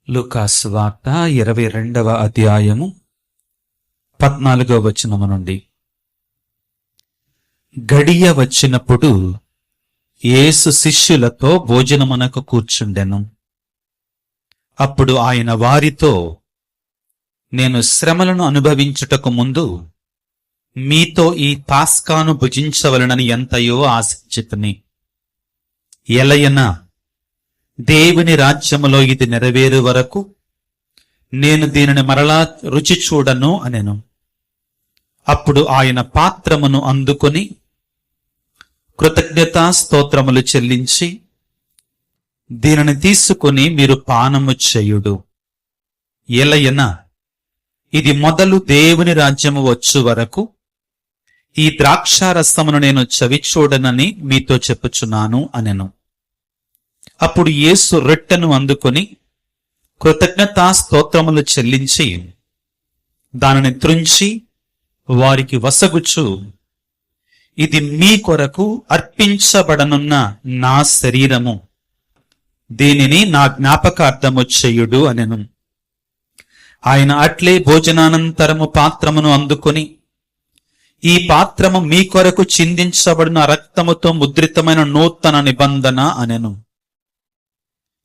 లూకాసు వార్త 22వ అధ్యాయము 14వ వచనము నుండి. గడియ వచ్చినప్పుడు యేసు శిష్యులతో భోజనమునకు కూర్చుండెను. అప్పుడు ఆయన వారితో, నేను శ్రమలను అనుభవించుటకు ముందు మీతో ఈ పాస్కాను భుజించవలనని ఎంతయో ఆశించితిని. ఎలయనా దేవుని రాజ్యములో ఇది నెరవేరు వరకు నేను దీనిని మరలా రుచి చూడను అనెను. అప్పుడు ఆయన పాత్రమును అందుకొని కృతజ్ఞతా స్తోత్రములు చెల్లించి, దీనిని తీసుకుని మీరు పానము చేయుడు. ఎలయనా ఇది మొదలు దేవుని రాజ్యము వచ్చు వరకు ఈ ద్రాక్షారసమును నేను చవి చూడనని మీతో చెప్పుచున్నాను అనెను. అప్పుడు యేసు రొట్టెను అందుకొని కృతజ్ఞతా స్తోత్రములు చెల్లించి దానిని త్రుంచి వారికి వసగుచు, ఇది మీ కొరకు అర్పించబడనున్న నా శరీరము, దీనిని నా జ్ఞాపకార్థము చేయుడు అనెను. ఆయన అట్లే భోజనానంతరము పాత్రమును అందుకొని, ఈ పాత్రము మీ కొరకు చిందించబడిన రక్తముతో ముద్రితమైన నూతన నిబంధన అనెను.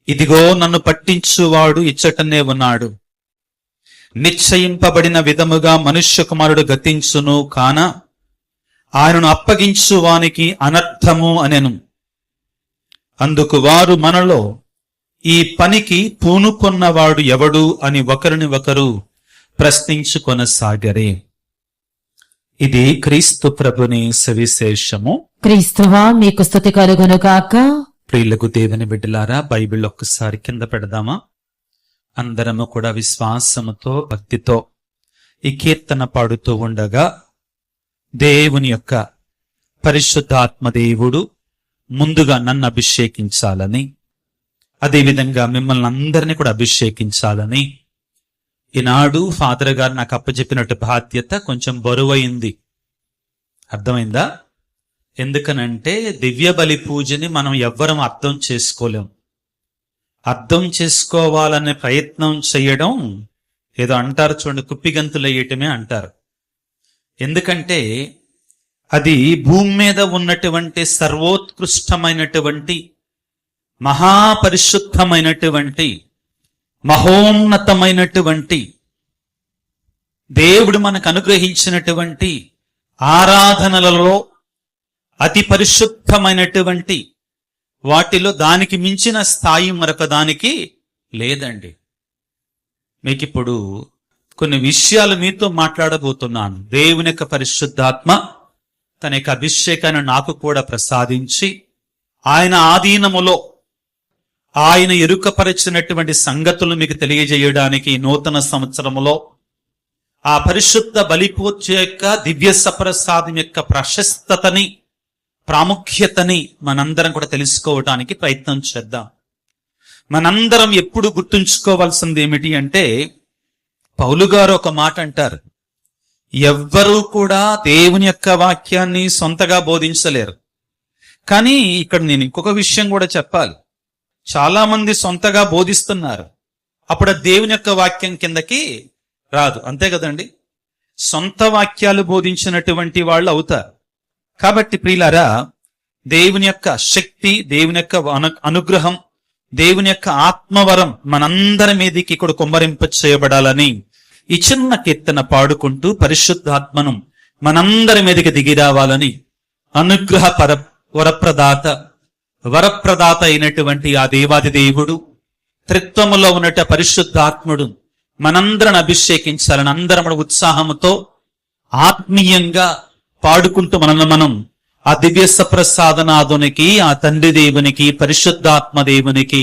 ఇదిగో నన్ను పట్టించువాడు ఇచ్చటనే ఉన్నాడు. నిశ్చయింపబడిన విధముగా మనుష్య కుమారుడు గతించును, కాన ఆయనను అప్పగించువానికి అనర్థము అనెను. అందుకు వారు, మనలో ఈ పనికి పూనుకొన్నవాడు ఎవడు అని ఒకరిని ఒకరు ప్రశ్నించుకొనసాగరే. ఇది క్రీస్తు ప్రభుని సువిశేషము. క్రీస్తువా మీకు స్తుతి కలుగునుగాక. ప్రియులకు దేవుని బిడ్డలారా, బైబిల్ ఒక్కసారి కింద పెడదామా? అందరము కూడా విశ్వాసముతో భక్తితో ఈ కీర్తన పాడుతూ ఉండగా, దేవుని యొక్క పరిశుద్ధాత్మ దేవుడు ముందుగా నన్ను అభిషేకించాలని, అదేవిధంగా మిమ్మల్ని అందరినీ కూడా అభిషేకించాలని ఈనాడు ఫాదర్ గారు నాకు అప్పచెప్పినట్టు బాధ్యత కొంచెం బరువైంది. అర్థమైందా? ఎందుకనంటే దివ్య బలి పూజని మనం ఎవ్వరం అర్థం చేసుకోలేం. అర్థం చేసుకోవాలనే ప్రయత్నం చేయడం ఏదో అంటారు చూడండి, కుప్పిగంతులు వేయటమే అంటారు. ఎందుకంటే అది భూమి మీద ఉన్నటువంటి సర్వోత్కృష్టమైనటువంటి మహాపరిశుద్ధమైనటువంటి మహోన్నతమైనటువంటి దేవుడు మనకు అనుగ్రహించినటువంటి ఆరాధనలలో అతి పరిశుద్ధమైనటువంటి వాటిలో దానికి మించిన స్థాయి మరొక దానికి లేదండి. మీకు ఇప్పుడు కొన్ని విషయాలు మీతో మాట్లాడబోతున్నాను. దేవుని యొక్క పరిశుద్ధాత్మ తన యొక్క అభిషేకాన్ని నాకు కూడా ప్రసాదించి ఆయన ఆధీనములో ఆయన ఎరుకపరిచినటువంటి సంగతులు మీకు తెలియజేయడానికి నూతన సంవత్సరములో ఆ పరిశుద్ధ బలిపూజ యొక్క దివ్య సప్రసాదం యొక్క ప్రశస్తతని, ప్రాముఖ్యతని మనందరం కూడా తెలుసుకోవడానికి ప్రయత్నం చేద్దాం. మనందరం ఎప్పుడు గుర్తుంచుకోవాల్సింది ఏమిటి అంటే, పౌలు గారు ఒక మాట అంటారు, ఎవ్వరూ కూడా దేవుని యొక్క వాక్యాన్ని సొంతగా బోధించలేరు. కానీ ఇక్కడ నేను ఇంకొక విషయం కూడా చెప్పాలి. చాలా మంది సొంతగా బోధిస్తున్నారు, అప్పుడు దేవుని యొక్క వాక్యం కిందకి రాదు. అంతే కదండి, సొంత వాక్యాలు బోధించినటువంటి వాళ్ళు అవుతారు. కాబట్టి ప్రియులారా, దేవుని యొక్క శక్తి, దేవుని యొక్క అనుగ్రహం, దేవుని యొక్క ఆత్మవరం మనందరి మీదకి ఇక్కడ కుమ్మరింప చేయబడాలని ఈ చిన్న కీర్తన పాడుకుంటూ పరిశుద్ధాత్మను మనందరి మీదకి దిగి రావాలని, అనుగ్రహ వరప్రదాత అయినటువంటి ఆ దేవాది దేవుడు, త్రిత్వములో ఉన్నట్టు పరిశుద్ధాత్ముడు మనందరం అభిషేకించాలని అందరం ఉత్సాహంతో ఆత్మీయంగా పాడుకుంటూ మనల్ని మనం ఆ దివ్య సప్రసాదనాథునికి, ఆ తండ్రి దేవునికి, పరిశుద్ధాత్మ దేవునికి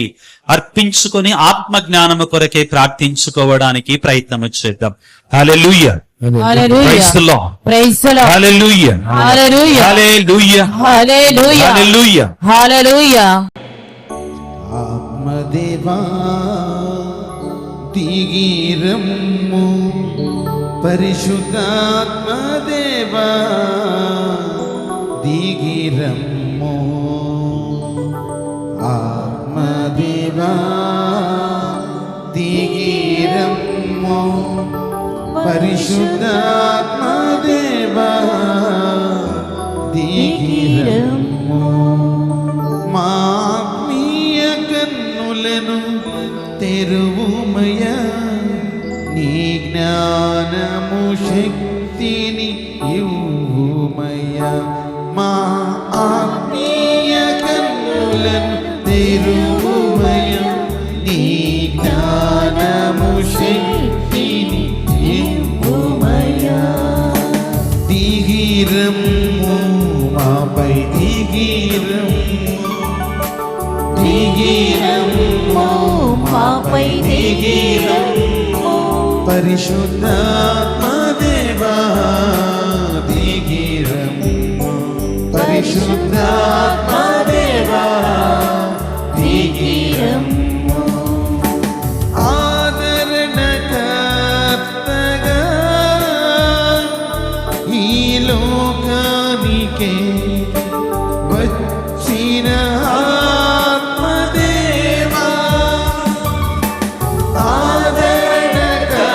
అర్పించుకొని ఆత్మ జ్ఞానము కొరకే ప్రార్థించుకోవడానికి ప్రయత్నం చేద్దాం. Hallelujah, praise the Lord, praise the Lord, hallelujah, hallelujah, hallelujah, hallelujah, hallelujah, hallelujah. ఆత్మదేవా దిగిరమ్ము, పరిశుద్ధాత్మదేవా దిగిరమ్ము, ఆత్మదేవా దిగిరమ్ము పరిశుద్ధాత్మ దేవా దిగిరమ్ము మా ఆత్మీయ కన్నులను తెరువుమయ నీ జ్ఞానము శక్తిని ఇవ్వుమయ మా ఆత్మీయ కన్నులను తెరువుమయ నీ జ్ఞానము శక్తిని ఇవ్వుమయ దిగిరమ్ము మాపై దిగిరమ్ము దిగిరమ్ము మాపై దిగిరమ్ము పరిశుద్ధాత్మ దేవా దిగిరమ్ము పరిశుద్ధాత్మ దేవా దిగిరమ్ము ఆదరణకర్తగా ఈ లోకానికే వచ్చిన ఆత్మదేవా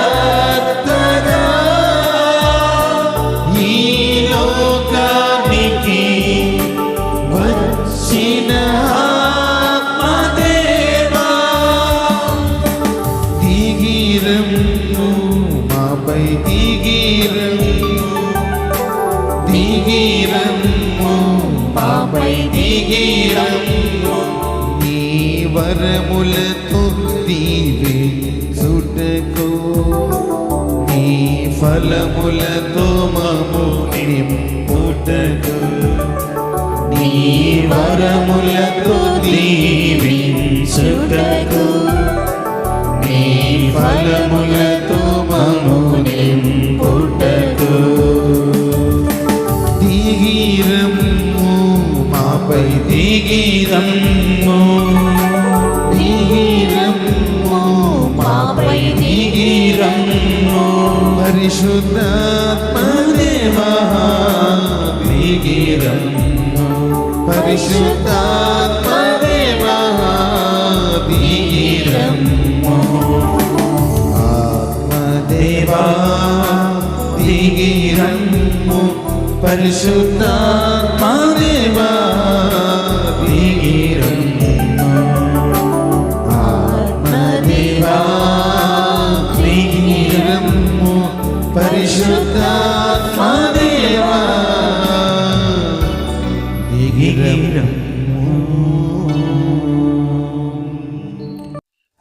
ఆదరణకర్తగా ఈ లోకానికి వచ్చిన ఆత్మదేవా దిగిరమ్ము మాపై దిగిరమ్ము దిగిరమ్ము మాపై దిగిరమ్ము నీ వరములతో దీవించుటకు నీ ఫలములతో మము నింపుటకు నీ వరములతో దీవించుటకు నీ ఫలములతో మము నింపుటకు దిగిరమ్ము మాపై దిగిరమ్ము దిగిరమ్ము మాపై దిగిరమ్ము పరిశుద్ధాత్మ దేవా దిగిరమ్ము పరిశుద్ధాత్మ దేవా దిగిరమ్ము ఆత్మదేవా దిగిరమ్ము పరిశుద్ధాత్మ దేవా దిగిరమ్ము ఆత్మదేవా దిగిరమ్ము పరిశుద్ధాత్మ దేవా దిగిరమ్ము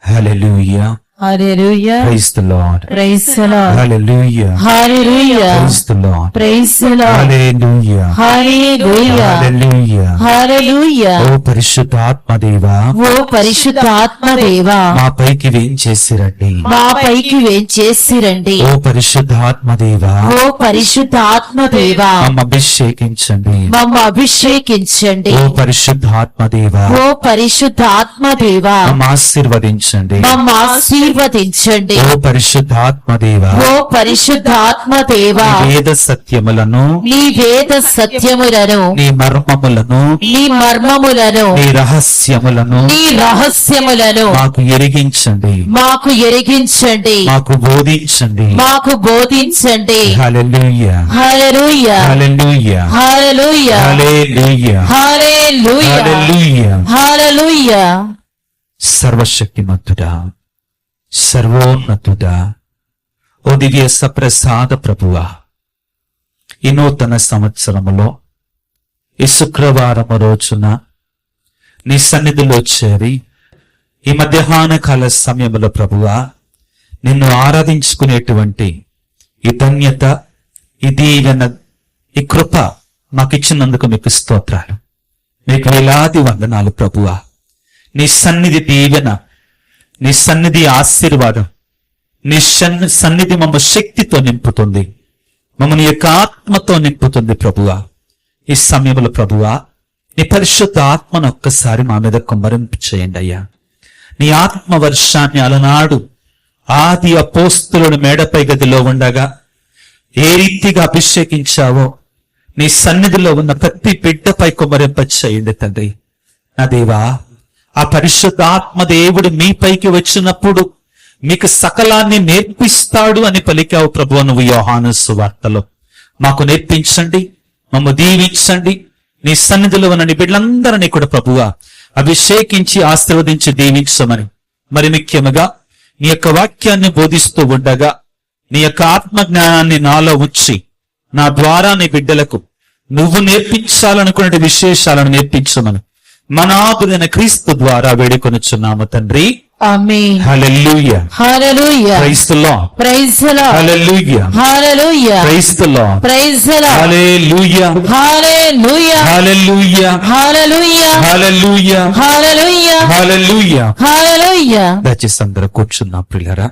హల్లెలూయా. హల్లెలూయా. Praise the Lord. Praise the Lord. Hallelujah. హల్లెలూయా. Praise the Lord. Praise the Lord. Hallelujah. హల్లెలూయా. Hallelujah. హల్లెలూయా. ఓ పరిశుద్ధాత్మ దేవా ఓ పరిశుద్ధాత్మ దేవా మా పైకి వేంచేసిరండి. మా పైకి వేంచేసిరండి. ఓ పరిశుద్ధాత్మ దేవా ఓ పరిశుద్ధాత్మ దేవా మమ్మ అభిషేకించండి. మమ్మ అభిషేకించండి. ఓ పరిశుద్ధాత్మ దేవా ఓ పరిశుద్ధాత్మ దేవా మమ్మ ఆశీర్వదించండి. మమ్మ ఆశీర్వదించండి. ఓ పరిశుద్ధాత్మ దేవా ఓ పరిశుద్ధాత్మ దేవా నీ వేద సత్యములను నీ వేద సత్యములను నీ మర్మములను నీ మర్మములను నీ రహస్యములను నీ రహస్యములను మాకు ఎరిగించండి. మాకు ఎరిగించండి. మాకు బోధించండి. మాకు బోధించండి. హల్లెలూయా. హల్లెలూయా. హల్లెలూయా. హల్లెలూయా. హల్లెలూయా. హల్లెలూయా. హల్లెలూయా. హల్లెలూయా. సర్వశక్తిమంతుడా, సర్వోన్నతుడా, ఓ దివ్య సప్రసాద ప్రభువా, ఈ నూతన సంవత్సరములో ఈ శుక్రవారము రోజున నీ సన్నిధిలో చేరి ఈ మధ్యాహ్న కాల సమయంలో ప్రభువా నిన్ను ఆరాధించుకునేటువంటి ఈ ధన్యత, ఈ దీవెన, ఈ కృప మాకిచ్చినందుకు మీకు స్తోత్రాలు. మీకు వేలాది వందనాలు ప్రభువా. నీ సన్నిధి దీవెన, నీ సన్నిధి ఆశీర్వాదం, నీ సన్నిధి మమ్మ శక్తితో నింపుతుంది, మమ్మల్ని యొక్క ఆత్మతో నింపుతుంది ప్రభువా. ఈ సమయంలో ప్రభువా నీ పరిశుద్ధ ఆత్మను ఒక్కసారి మా మీద కుమ్మరింపు చేయండి అయ్యా. నీ ఆత్మ వర్షాన్ని అలనాడు ఆది అపోస్తులను మేడపై గదిలో ఉండగా ఏ రీతిగా అభిషేకించావో నీ సన్నిధిలో ఉన్న ప్రతి బిడ్డపై కుమ్మరింప చేయండి తండ్రి. నా దేవా, ఆ పరిశుద్ధాత్మ దేవుడు మీపైకి వచ్చినప్పుడు మీకు సకలాన్ని నేర్పిస్తాడు అని పలికావు ప్రభు నువ్వు యోహాను సువార్తలో. మాకు నేర్పించండి, మమ్మ దీవించండి. నీ సన్నిధిలో ఉన్న నీ బిడ్డలందరినీ కూడా ప్రభువా అభిషేకించి ఆశీర్వదించి దీవించమని, మరి ముఖ్యముగా నీ యొక్క వాక్యాన్ని బోధిస్తూ ఉండగా నీ యొక్క ఆత్మ జ్ఞానాన్ని నాలో ఉంచి నా ద్వారా నీ బిడ్డలకు నువ్వు నేర్పించాలనుకునే విశేషాలను నేర్పించమని మనాథుడైన క్రీస్తు ద్వారా వేడుకొనుచున్నాము తండ్రి. ఆమేన్. Hallelujah. Hallelujah. Praise the Lord. Praise the Lord. Hallelujah. Hallelujah. Praise the Lord. Praise the Lord. Hallelujah. Hallelujah. Hallelujah. Hallelujah. Hallelujah. Hallelujah. Hallelujah. Hallelujah. దయచేసి అందరూ కూర్చున్నా ప్రియులారా.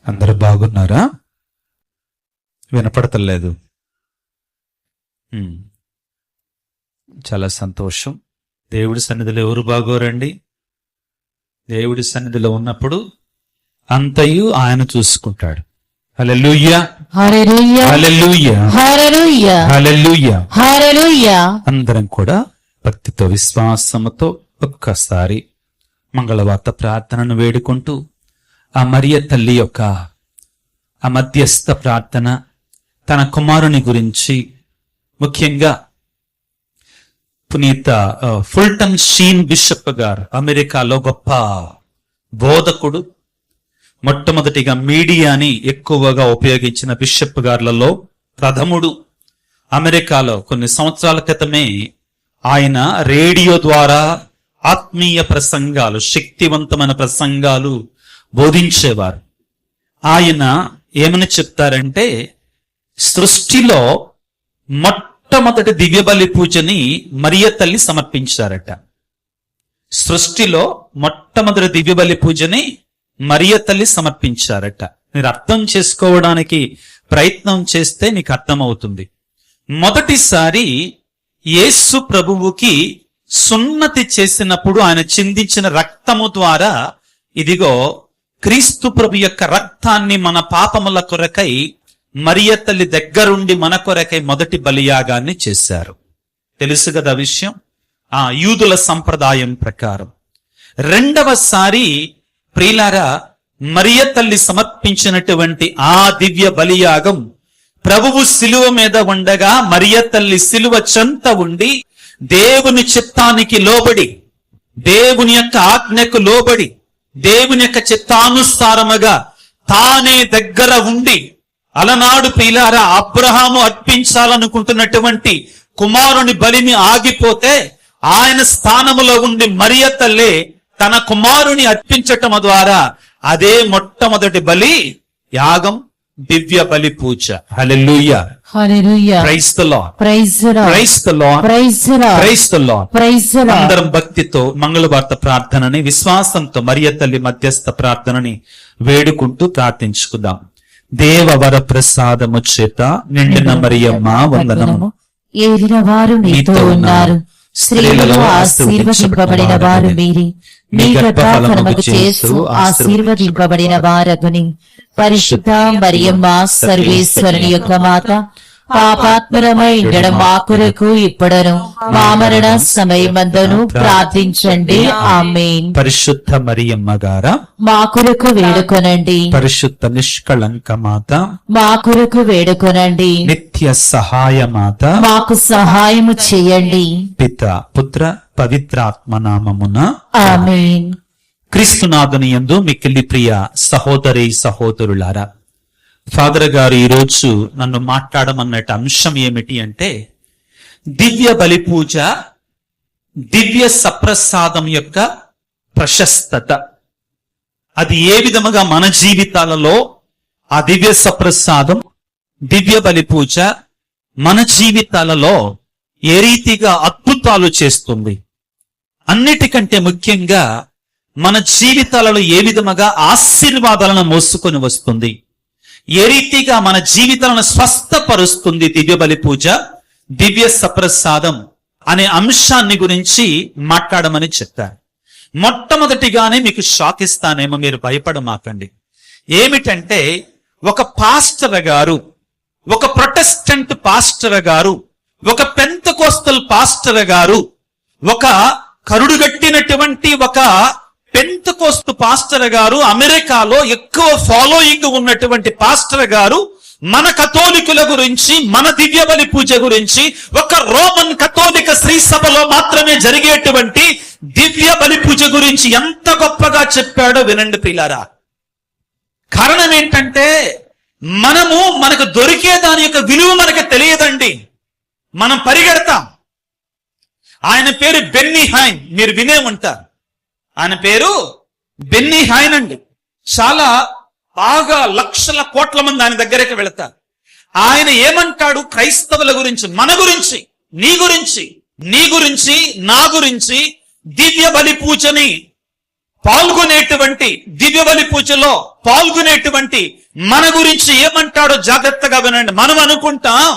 అందరూ బాగున్నారా? వినపడతలేదు. చాలా సంతోషం. దేవుడి సన్నిధిలో ఎవరు బాగోరండి? దేవుడి సన్నిధిలో ఉన్నప్పుడు అంతయు ఆయన చూసుకుంటాడు. హల్లెలూయా. హల్లెలూయా. హల్లెలూయా. హల్లెలూయా. హల్లెలూయా. హల్లెలూయా. అందరం కూడా భక్తితో విశ్వాసముతో ఒక్కసారి మంగళవార్త ప్రార్థనను వేడుకుంటూ ఆ మరియ తల్లి యొక్క ఆ మధ్యస్థ ప్రార్థన, తన కుమారుని గురించి, ముఖ్యంగా పునీత ఫుల్టన్ షీన్ బిషప్ గారు, అమెరికాలో గొప్ప బోధకుడు, మొట్టమొదటిగా మీడియాని ఎక్కువగా ఉపయోగించిన బిషప్ గారులలో ప్రథముడు. అమెరికాలో కొన్ని సంవత్సరాల క్రితమే ఆయన రేడియో ద్వారా ఆత్మీయ ప్రసంగాలు, శక్తివంతమైన ప్రసంగాలు బోధించేవారు. ఆయన ఏమని చెప్తారంటే, సృష్టిలో మొట్టమొదటి దివ్య బలి పూజని మరియ తల్లి సమర్పించారట. సృష్టిలో మొట్టమొదటి దివ్య బలి పూజని మరియ తల్లి సమర్పించారట. మీరు అర్థం చేసుకోవడానికి ప్రయత్నం చేస్తే నీకు అర్థమవుతుంది. మొదటిసారి యేసు ప్రభువుకి సున్నతి చేసినప్పుడు ఆయన చిందించిన రక్తము ద్వారా, ఇదిగో క్రీస్తు ప్రభు యొక్క రక్తాన్ని మన పాపముల కొరకై మరియ తల్లి దగ్గరుండి మన కొరకై మొదటి బలియాగాన్ని చేశారు. తెలుసు కదా విషయం? యూదుల సంప్రదాయం ప్రకారం. రెండవసారి ప్రియులారా, మరియ తల్లి సమర్పించినటువంటి ఆ దివ్య బలియాగం ప్రభువు శిలువ మీద ఉండగా మరియ తల్లి శిలువ చెంత ఉండి దేవుని చిత్తానికి లోబడి, దేవుని యొక్క ఆజ్ఞకు లోబడి, దేవుని యొక్క చిత్తానుసారముగా తానే దగ్గర ఉండి, అలనాడు ప్రియులారా అబ్రహాము అర్పించాలనుకుంటున్నటువంటి కుమారుని బలిని ఆగిపోతే ఆయన స్థానములో ఉండి మరియ తల్లి తన కుమారుని అర్పించటం ద్వారా అదే మొట్టమొదటి బలి యాగం, దివ్య బలి పూజ. Hallelujah. Hallelujah. Praise the Lord. Praise the Lord. Praise the Lord. Praise the Lord. Praise the Lord. Praise the Lord. అందరం భక్తితో మంగళవార్త ప్రార్థనని, విశ్వాసంతో మరియ తల్లి మధ్యస్థ ప్రార్థనని వేడుకుంటూ ప్రార్థించుకుందాం. దేవవర ప్రసాదము చేత నిండిన మరియమ్మ వందనము. ఏలిన వారు మీతో ఉన్నారు, స్త్రీలలో ఆశీర్వదింపబడిన వారు మీరే. మీ గర్భఫలముకు చేసు ఆశీర్వదింపబడిన వారగుని. పరిశుద్ధ మరియమ్మ సర్వేశ్వరుని యొక్క మాత, పాపాత్మరమై ఉండడం మా కొరకు ఇప్పుడను మా మరణ సమయమందును ప్రార్థించండి. ఆమేన్. పరిశుద్ధ మరియమ్మ గారా మా కొరకు వేడుకొనండి. పరిశుద్ధ నిష్కళంక మాత, మా కొరకు వేడుకొనండి. నిత్య సహాయ మాత, మాకు సహాయము చేయండి. పిత పుత్ర పవిత్రాత్మ నామమున ఆమేన్. క్రీస్తునాథుని యందు మిక్కిలి ప్రియ సహోదరి సహోదరులారా, ఫాదర్ గారు ఈరోజు నన్ను మాట్లాడమన్నట్టు అంశం ఏమిటి అంటే, దివ్య బలి పూజ, దివ్య సప్రసాదం యొక్క ప్రశస్తత. అది ఏ విధముగా మన జీవితాలలో ఆ దివ్య సప్రసాదం, దివ్య బలి పూజ మన జీవితాలలో ఏ రీతిగా అద్భుతాలు చేస్తుంది, అన్నిటికంటే ముఖ్యంగా మన జీవితాలలో ఏ విధముగా ఆశీర్వాదాలను మోసుకొని వస్తుంది, ఏ రీతిగా మన జీవితాలను స్వస్థపరుస్తుంది దివ్య బలి పూజ, దివ్య సప్రసాదం అనే అంశాన్ని గురించి మాట్లాడమని చెప్పారు. మొట్టమొదటిగానే మీకు షాక్ ఇస్తానేమో, మీరు భయపడమాకండి. ఏమిటంటే, ఒక పాస్టర్ గారు, ఒక ప్రొటెస్టెంట్ పాస్టర్ గారు, ఒక పెంతెకోస్తల్ పాస్టర్ గారు ఒక కరుడుగట్టినటువంటి ఒక పెంతెకోస్తు పాస్టర్ గారు, అమెరికాలో ఎక్కువ ఫాలోయింగ్ ఉన్నటువంటి పాస్టర్ గారు మన కథోలికుల గురించి, మన దివ్య బలి పూజ గురించి, ఒక రోమన్ కథోలిక శ్రీ సభలో మాత్రమే జరిగేటువంటి దివ్య బలి పూజ గురించి ఎంత గొప్పగా చెప్పాడో వినండి ప్రియులారా. కారణం ఏంటంటే మనకు దొరికే దాని యొక్క విలువ మనకు తెలియదండి. మనం పరిగెడతాం. ఆయన పేరు బెన్నీ హైన్, మీరు వినే ఉంటారు. ఆయన పేరు బెన్నీ హైన్ అండి. చాలా బాగా లక్షల కోట్ల మంది ఆయన దగ్గరికి వెళతారు. ఆయన ఏమంటాడు క్రైస్తవుల గురించి, మన గురించి, నీ గురించి, నా గురించి, దివ్య బలి పూజని పాల్గొనేటువంటి, దివ్య బలి పూజలో పాల్గొనేటువంటి మన గురించి ఏమంటాడో జాగ్రత్తగా వినండి. మనం అనుకుంటాం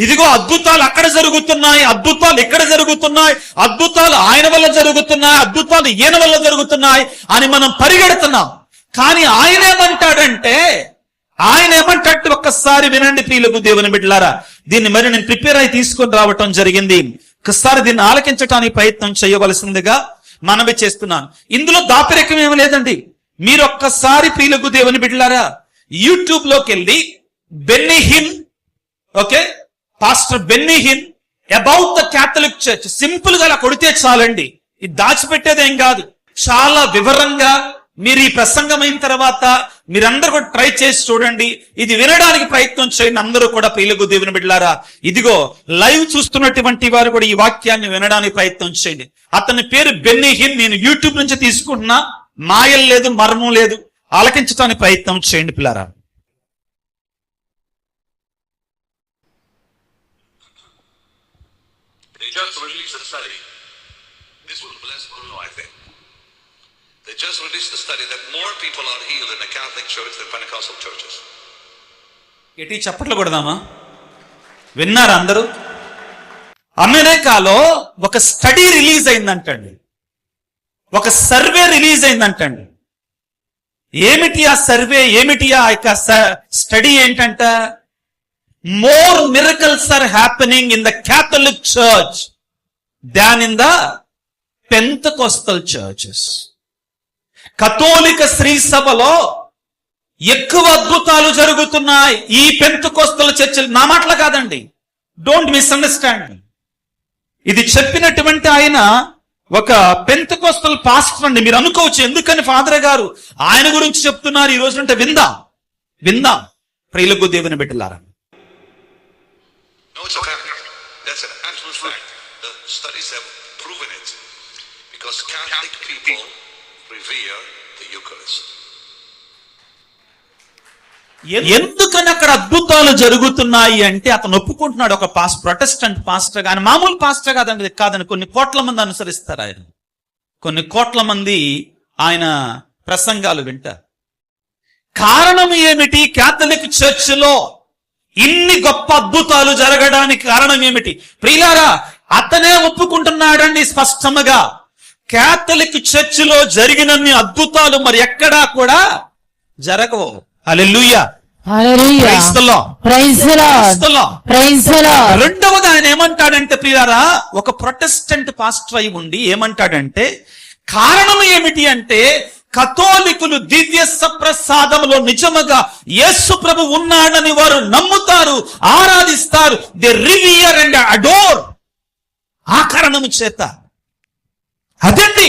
ఇదిగో అద్భుతాలు అక్కడ జరుగుతున్నాయి, అద్భుతాలు ఇక్కడ జరుగుతున్నాయి, అద్భుతాలు ఆయన వల్ల జరుగుతున్నాయి, అద్భుతాలు ఈయన వల్ల జరుగుతున్నాయి అని మనం పరిగెడుతున్నాం. కానీ ఆయన ఏమంటాడంటే ఒక్కసారి వినండి ప్రియులకు దేవుని బిడ్డలారా. దీన్ని మరి నేను ప్రిపేర్ అయి తీసుకొని రావటం జరిగింది. ఒక్కసారి దీన్ని ఆలకించడానికి ప్రయత్నం చేయవలసిందిగా మనవి చేస్తున్నాను. ఇందులో దాపరికం ఏమి లేదండి. మీరు ఒక్కసారి ప్రియులకు దేవుని బిడ్డలారా యూట్యూబ్ లోకి వెళ్ళి Benny Hinn, okay, pastor Benny Hinn about the Catholic church simple గా అలా కొడితే చాలండి. ఇది దాచిపెట్టేదేం కాదు. చాలా వివరంగా మీరు ఈ ప్రసంగం అయిన తర్వాత మీరందరూ కూడా ట్రై చేసి చూడండి. ఇది వినడానికి ప్రయత్నం చేయండి. అందరూ కూడా ప్రియులకు దేవుని బిడ్డలారా, ఇదిగో లైవ్ చూస్తున్నటువంటి వారు కూడా ఈ వాక్యాన్ని వినడానికి ప్రయత్నం చేయండి. అతని పేరు బెన్నీ హిన్. నేను యూట్యూబ్ నుంచి తీసుకుంటున్నా, మాయలు లేదు, మర్మం లేదు. ఆలకించడానికి ప్రయత్నం చేయండి పిల్లారా. They just released a study. This will bless Bruno, I think. They just released a study that more people are healed in the Catholic Church than Pentecostal churches. ఎట్టి చప్పట్లు కొడదామా? విన్నారా అందరూ? అమెరికాలో ఒక స్టడీ రిలీజ్ అయిందంటండి, ఒక సర్వే రిలీజ్ అయిందంటండి. ఏమిటి ఆ survey, ఏమిటి ఆ యొక్క స్టడీ ఏంటంట? More miracles are happening in the Catholic church than in the Pentecostal churches. కథోలిక శ్రీ సభలో ఎక్కువ అద్భుతాలు జరుగుతున్నాయి ఈ పెంతెకోస్తల చర్చలు. నా మాటలు కాదండి, డోంట్ మిస్అండర్స్టాండ్. ఇది చెప్పినటువంటి ఆయన ఒక పెంతెకోస్తల్ పాస్టర్ అండి. మీరు అనుకోవచ్చు ఎందుకని ఫాదర్ గారు ఆయన గురించి చెప్తున్నారు ఈ రోజు అంటే విందాం ప్రియులకు దేవుని బిడ్డలారా. No, it's okay. That's an absolute fact. The studies have proven it. Because Catholic people revere the Eucharist. ఎందుకని అక్కడ అద్భుతాలు జరుగుతున్నాయి అంటే అతను ఒప్పుకుంటున్నాడు. ఒక ప్రొటెస్టెంట్ పాస్టర్ గా, ఆయన మామూలు పాస్టర్ కాదని కొన్ని కోట్ల మంది అనుసరిస్తారు ఆయన. కొన్ని కోట్ల మంది ఆయన ప్రసంగాలు వింటారు. కారణం ఏమిటి? క్యాథలిక్ చర్చిలో ఇన్ని గొప్ప అద్భుతాలు జరగడానికి కారణం ఏమిటి? ప్రియులారా, అతనే ఒప్పుకుంటున్నాడండి స్పష్టంగా. క్యాథలిక్ చర్చిలో జరిగినన్ని అద్భుతాలు మరి ఎక్కడా కూడా జరగవు. Hallelujah, praise the Lord, praise the Lord. రెండవది ఆయన ఏమంటాడంటే ప్రియులారా, ఒక ప్రొటెస్టెంట్ పాస్టర్ అయి ఉండి ఏమంటాడంటే కారణం ఏమిటి అంటే కథోలికులు దివ్య సప్రసాదంలో నిజముగా యేసు ప్రభు ఉన్నాడని వారు నమ్ముతారు, ఆరాధిస్తారు. They revere and adore. ఆ కారణము చేత అదండి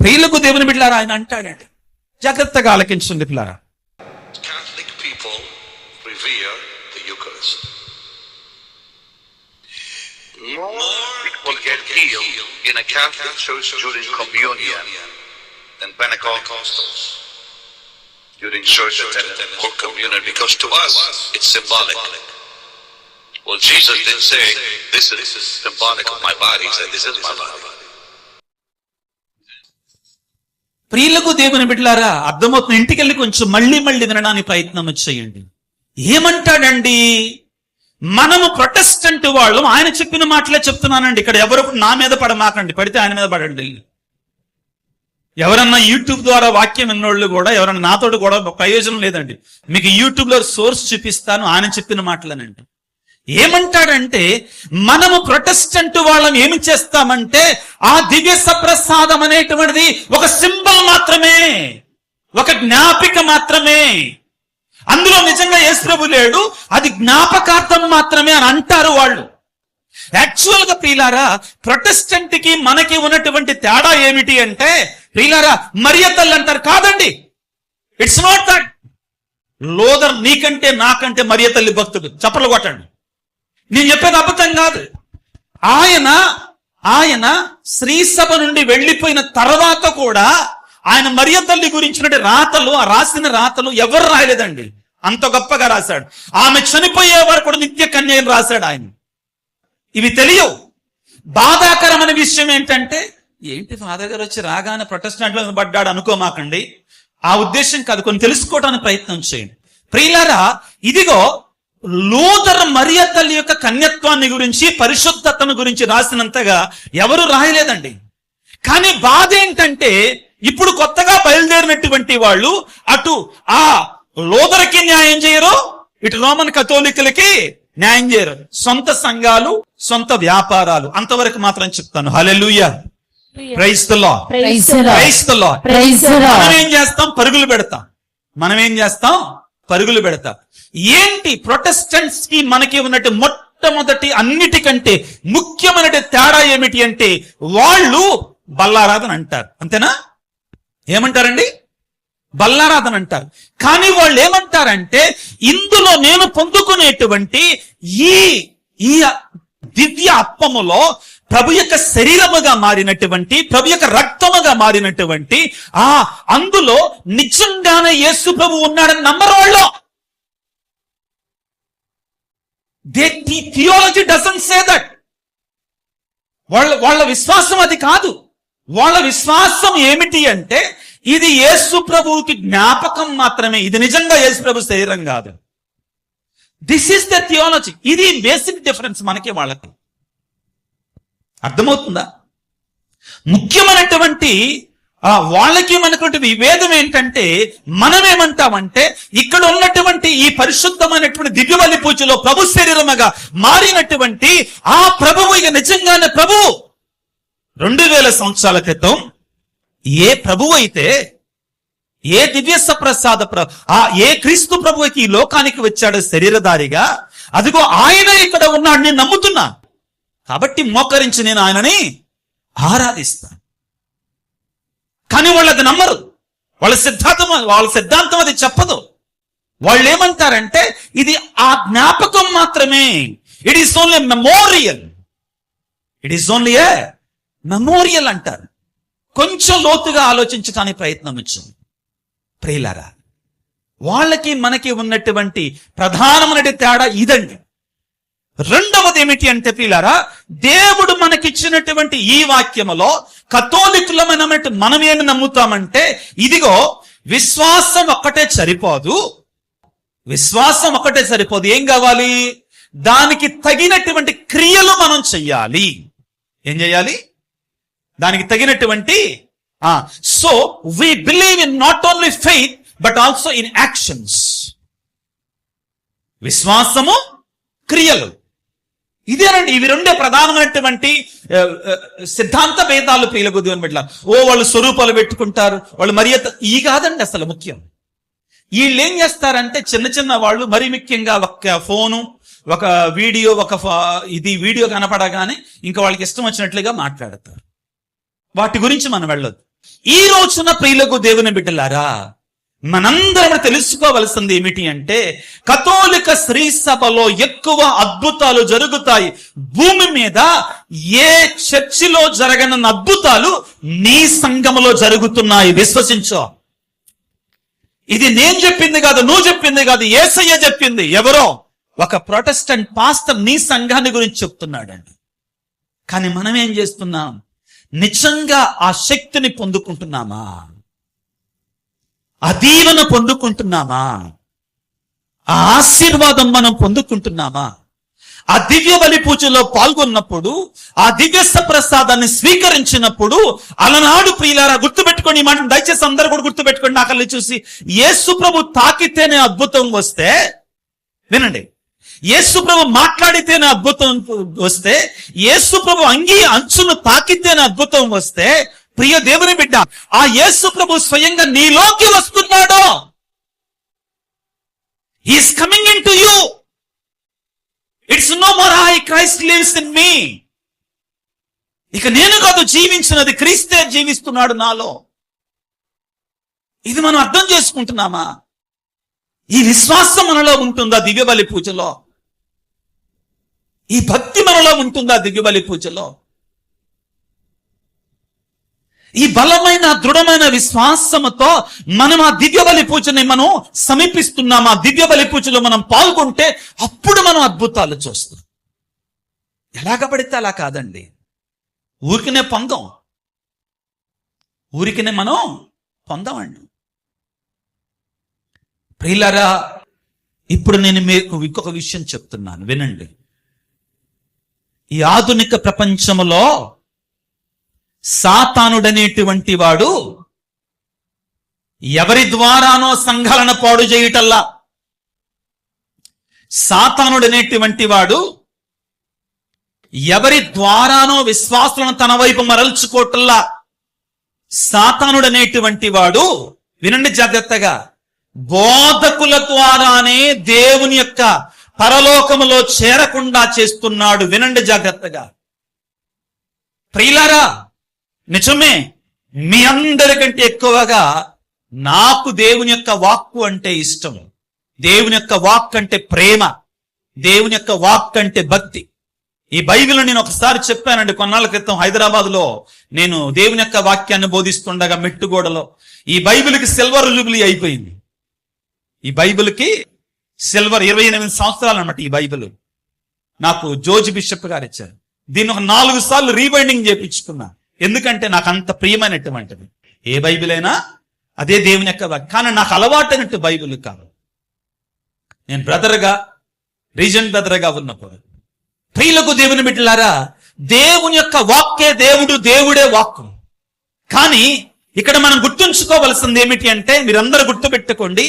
ప్రియులకు దేవుని బిడ్డలారా ఆయన అంటాడండి. జాగ్రత్తగా ఆలకించండి పిల్లారా. Catholic people revere the Eucharist. More people get healed in a Catholic church during communion than Pentecostals during church attendance or communion, because to us it's symbolic. Well, Jesus didn't say this is symbolic of my body. He said this is my body. ప్రియులకు దేవుని బిడ్డలారా అర్థమవుతుంది. ఇంటికి వెళ్ళి కొంచెం మళ్ళీ వినడానికి ప్రయత్నం చేయండి. ఏమంటాడండి? మనము ప్రొటెస్టెంట్ వాళ్ళు ఆయన చెప్పిన మాటలే చెప్తున్నానండి. ఇక్కడ ఎవరు నా మీద పడమాకండి, పడితే ఆయన మీద పడండి. ఎవరన్నా యూట్యూబ్ ద్వారా వాక్యం విన్నోళ్ళు కూడా ఎవరన్నా నాతోటి కూడా ప్రయోజనం లేదండి. మీకు యూట్యూబ్ లో సోర్స్ చూపిస్తాను, ఆయన చెప్పిన మాటలనండి. ఏమంటాడంటే, మనము ప్రొటెస్టెంట్ వాళ్ళం ఏమి చేస్తామంటే, ఆ దివ్య సప్రసాదం అనేటువంటిది ఒక సింబల్ మాత్రమే, ఒక జ్ఞాపిక మాత్రమే, అందులో నిజంగా యేసు ప్రభు లేడు, అది జ్ఞాపకార్థం మాత్రమే అని అంటారు వాళ్ళు. యాక్చువల్ గా ప్రియులారా, ప్రొటెస్టెంట్ కి మనకి ఉన్నటువంటి తేడా ఏమిటి అంటే, ప్రియులారా మరియ తల్లి అంటారు, కాదండి, ఇట్స్ నాట్ దట్. లోదర్ నీకంటే నాకంటే మరియ తల్లి భక్తుడు, చప్పట్లు కొట్టండి. నేను చెప్పేది అబద్ధం కాదు. ఆయన శ్రీసభ నుండి వెళ్ళిపోయిన తర్వాత కూడా ఆయన మరియ తల్లి గురించిన రాతలు, ఆ రాసిన రాతలు ఎవరు రాయలేదండి, అంత గొప్పగా రాశాడు. ఆమె చనిపోయే వరకు కూడా నిత్య కన్యని రాశాడు ఆయన. ఇవి తెలియవు. బాధాకరమైన విషయం ఏంటంటే, ఏంటి ఫాదర్ గారు వచ్చి రాగానే ప్రొటెస్టెంట్ పడ్డాడు అనుకోమాకండి, ఆ ఉద్దేశం కాదు, కొన్ని తెలుసుకోవడానికి ప్రయత్నం చేయండి. ప్రియులారా, ఇదిగో లూథర్ మరియ తల్లి యొక్క కన్యత్వాన్ని గురించి, పరిశుద్ధతను గురించి రాసినంతగా ఎవరు రాయలేదండి. కానీ బాధ ఏంటంటే, ఇప్పుడు కొత్తగా బయలుదేరినటువంటి వాళ్ళు అటు ఆ లూథర్కి న్యాయం చేయరు, ఇటు రోమన్ కథోలికులకి న్యాయం చేయరు. సొంత సంఘాలు, సొంత వ్యాపారాలు, అంతవరకు మాత్రం చెప్తాను. Hallelujah, praise the Lord, praise the Lord, praise the Lord. Praise the Lord. మనం ఏం చేస్తాం? పరుగులు పెడతాం. ఏంటి ప్రొటెస్టెంట్స్ కి మనకి ఉన్నట్టు మొట్టమొదటి అన్నిటికంటే ముఖ్యమైన తేడా ఏమిటి అంటే, వాళ్ళు బల్లారాధన అంటారు, అంతేనా? ఏమంటారండి? బల్లారాధన అంటారు. కానీ వాళ్ళు ఏమంటారంటే, ఇందులో నేను పొందుకునేటువంటి ఈ దివ్య అప్పములో ప్రభు యొక్క శరీరముగా మారినటువంటి, ప్రభు యొక్క రక్తముగా మారినటువంటి అందులో నిజంగానే యేసు ప్రభు ఉన్నాడని నమ్మరు వాళ్ళు. Theology doesn't say that. వాళ్ళ విశ్వాసం అది కాదు. వాళ్ళ విశ్వాసం ఏమిటి అంటే, ఇది యేసు ప్రభువుకి జ్ఞాపకం మాత్రమే, ఇది నిజంగా యేసు ప్రభు శరీరం కాదు. This is the theology. ఇది బేసిక్ డిఫరెన్స్ మనకి వాళ్ళకి. అర్థమవుతుందా? ముఖ్యమైనటువంటి వాళ్ళకి మనటువంటి విభేదం ఏంటంటే, మనమేమంటామంటే, ఇక్కడ ఉన్నటువంటి ఈ పరిశుద్ధమైనటువంటి దివ్యబలి పూజలో ప్రభు శరీరముగా మారినటువంటి ఆ ప్రభువు ఇక నిజంగానే ప్రభువు. 2000 సంవత్సరాల క్రితం ఏ ప్రభువు అయితే, ఏ దివ్య సప్రసాద ఏ క్రీస్తు ప్రభువుకి ఈ లోకానికి వచ్చాడు శరీరధారిగా, అదిగో ఆయన ఇక్కడ ఉన్నాడు, నేను నమ్ముతున్నా. కాబట్టి మోకరించి నేను ఆయనని ఆరాధిస్తాను. కానీ వాళ్ళు అది నమ్మరు. వాళ్ళ సిద్ధాంతం అది చెప్పదు. వాళ్ళు ఏమంటారంటే, ఇది ఆ జ్ఞాపకం మాత్రమే. ఇట్ ఈస్ ఓన్లీ మెమోరియల్ అంటారు. కొంచెం లోతుగా ఆలోచించడానికి ప్రయత్నం వచ్చింది. ప్రియులారా, వాళ్ళకి మనకి ఉన్నటువంటి ప్రధానమైన తేడా ఇదండి. రెండవది ఏమిటి అంటే, ప్రియులారా, దేవుడు మనకిచ్చినటువంటి ఈ వాక్యములో కథోలికులమైనటువంటి మనం ఏమి నమ్ముతామంటే, ఇదిగో విశ్వాసం ఒక్కటే సరిపోదు. ఏం కావాలి? దానికి తగినటువంటి క్రియలు మనం చెయ్యాలి. ఏం చేయాలి? దానికి తగినటువంటి so we believe in not only faith but also in actions. విశ్వాసము, క్రియలు, ఇదేనండి. ఇవి రెండే ప్రధానమైనటువంటి సిద్ధాంత భేదాలు ప్రియులకు దేవుని బిడ్డల. వాళ్ళు స్వరూపాలు పెట్టుకుంటారు, వాళ్ళు మర్యాద, ఈ కాదండి అసలు ముఖ్యం. వీళ్ళు ఏం చేస్తారంటే, చిన్న వాళ్ళు, మరీ ముఖ్యంగా ఒక ఫోను, ఒక వీడియో, వీడియో కనపడగానే ఇంకా వాళ్ళకి ఇష్టం వచ్చినట్లుగా మాట్లాడతారు. వాటి గురించి మనం వెళ్ళొద్దు. ఈ రోజున ప్రియులకు దేవుని బిడ్డలారా, మనందరం తెలుసుకోవలసింది ఏమిటి అంటే, కథోలిక శ్రీ సభలో ఎక్కువ అద్భుతాలు జరుగుతాయి భూమి మీద. ఏ చర్చిలో జరగనన్న అద్భుతాలు నీ సంఘములో జరుగుతున్నాయి. విశ్వసించో. ఇది నేను చెప్పింది కాదు, నువ్వు చెప్పింది కాదు, యేసయ్య చెప్పింది. ఎవరో ఒక ప్రొటెస్టెంట్ పాస్టర్ నీ సంఘాన్ని గురించి చెప్తున్నాడండి. కానీ మనం ఏం చేస్తున్నాం? నిజంగా ఆ శక్తిని పొందుకుంటున్నామా? ఆ దీవెన పొందుకుంటున్నామా? ఆ ఆశీర్వాదం మనం పొందుకుంటున్నామా? ఆ దివ్య బలి పూజలో పాల్గొన్నప్పుడు, ఆ దివ్య ప్రసాదాన్ని స్వీకరించినప్పుడు, అలనాడు ప్రియులారా గుర్తుపెట్టుకోండి, ఈ మాట దయచేసి అందరూ కూడా గుర్తుపెట్టుకోండి. నా కళ్ళు చూసి, యేసు ప్రభు తాకితేనే అద్భుతం వస్తే, వినండి, యేసు ప్రభు మాట్లాడితేనే అద్భుతం వస్తే, యేసు ప్రభు అంగీ అంచును తాకితేనే అద్భుతం వస్తే, ప్రియ దేవుని బిడ్డ, ఆ యేసు ప్రభు స్వయంగా నీలోకి వస్తున్నాడు. He's coming in to you. It's no more I, Christ lives in me. ఇక నేను కాదు జీవించినది, క్రీస్తే జీవిస్తున్నాడు నాలో. ఇది మనం అర్థం చేసుకుంటున్నామా? ఈ విశ్వాసం మనలో ఉంటుందా దివ్య బలి పూజలో? ఈ భక్తి మనలో ఉంటుందా దివ్య బలి పూజలో? ఈ బలమైన దృఢమైన విశ్వాసముతో మనం ఆ దివ్య బలి పూజని మనం సమీపిస్తున్నాం. ఆ దివ్య బలి పూజలో మనం పాల్గొంటే అప్పుడు మనం అద్భుతాలు చూస్తాం. ఎలాగ పడితే అలా కాదండి. ఊరికనే పొందాం, ఊరికనే మనం పొందామండి. ప్రియులారా, ఇప్పుడు నేను మీకు ఇంకొక విషయం చెప్తున్నాను, వినండి. ఈ ఆధునిక ప్రపంచంలో సాతానుడనేటువంటి వాడు ఎవరి ద్వారానో సంఘాలను పాడు చేయటల్లా. సాతానుడనేటువంటి వాడు ఎవరి ద్వారానో విశ్వాసులను తన వైపు మరల్చుకోవటల్లా. సాతానుడనేటువంటి వాడు, వినండి జాగ్రత్తగా, బోధకుల ద్వారానే దేవుని యొక్క పరలోకములో చేరకుండా చేస్తున్నాడు. వినండి జాగ్రత్తగా. ప్రియులారా, నిజమే, మీ అందరికంటే ఎక్కువగా నాకు దేవుని యొక్క వాక్కు అంటే ఇష్టం. దేవుని యొక్క వాక్ అంటే ప్రేమ, దేవుని యొక్క వాక్ అంటే భక్తి. ఈ బైబిల్ నేను ఒకసారి చెప్పానండి, కొన్నాళ్ళ క్రితం హైదరాబాద్ లో నేను దేవుని యొక్క వాక్యాన్ని బోధిస్తుండగా మెట్టుగోడలో. ఈ బైబిల్కి సిల్వర్ జూబిలీ అయిపోయింది. ఈ బైబిల్కి సిల్వర్ 28 సంవత్సరాలు అన్నమాట. ఈ బైబిల్ నాకు జోర్జ్ బిషప్ గారు ఇచ్చారు. దీన్ని ఒక 4 సార్లు రీబైండింగ్ చేయించుకున్నా. ఎందుకంటే నాకు అంత ప్రియమైనటువంటిది. ఏ బైబిల్ అయినా అదే దేవుని యొక్క వాక్యం. కానీ నాకు అలవాటైనట్టు బైబిల్ కాదు. నేను బ్రదర్గా, రీజన్ బ్రదర్గా ఉన్నప్పుడు, ప్రియులకు దేవుని బిడ్డలారా, దేవుని యొక్క వాక్కే దేవుడు, దేవుడే వాక్కు. కానీ ఇక్కడ మనం గుర్తుంచుకోవలసింది ఏమిటి అంటే, మీరందరూ గుర్తుపెట్టుకోండి,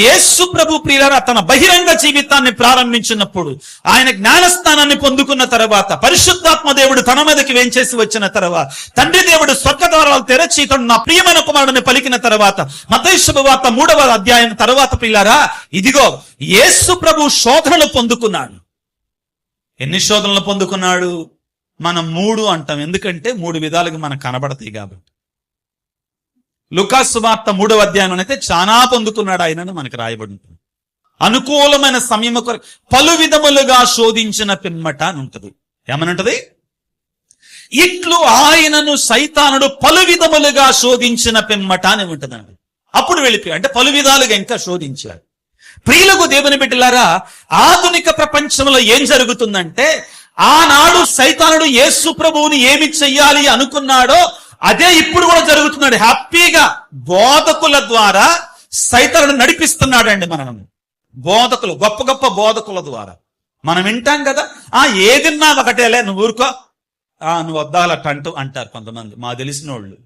యేసు ప్రభు ప్రియులారా తన బహిరంగ జీవితాన్ని ప్రారంభించినప్పుడు, ఆయన జ్ఞానస్థానాన్ని పొందుకున్న తర్వాత, పరిశుద్ధాత్మ దేవుడు తన మీదకి వేంచేసి వచ్చిన తర్వాత, తండ్రి దేవుడు స్వర్గద్వారాలు తెరచి ఇతడు నా ప్రియమైన కుమారుడిని పలికిన తర్వాత, మత్తయి శుభవార్త 3వ అధ్యాయం తర్వాత ప్రియులారా, ఇదిగో యేసు ప్రభు శోధనలు పొందుకున్నాడు. ఎన్ని శోధనలు పొందుకున్నాడు? మనం 3 అంటాం, ఎందుకంటే 3 విధాలుగా మనకు కనబడతాయి కాబట్టి. లూకా సువార్త 3వ అధ్యాయంలో అయితే చాలా పొందుకున్నాడు ఆయనను మనకు రాయబడి ఉంటుంది. అనుకూలమైన సమయం పలు విధములుగా శోధించిన పిమ్మట అని ఉంటుంది. ఏమనంటది? ఇట్లు ఆయనను సైతానుడు పలు విధములుగా శోధించిన పిమ్మట అని ఉంటుందండి. అప్పుడు వెళ్ళిపోయి అంటే పలు విధాలుగా ఇంకా శోధించాడు. ప్రియులకు దేవుని బిడ్డలారా, ఆధునిక ప్రపంచంలో ఏం జరుగుతుందంటే, ఆనాడు సైతానుడు యేసు ప్రభువుని ఏమి చెయ్యాలి అనుకున్నాడో అదే ఇప్పుడు కూడా జరుగుతున్నాడు. హ్యాపీగా బోధకుల ద్వారా సైతానుడు నడిపిస్తున్నాడండి మనల్ని. బోధకులు, గొప్ప గొప్ప బోధకుల ద్వారా మనం వింటాం కదా, ఏదిన్నా ఒకటేలే, నువ్వు ఊరుకో, నువ్వు వద్దాలట అంటారు కొంతమంది. మా తెలిసిన వాళ్ళు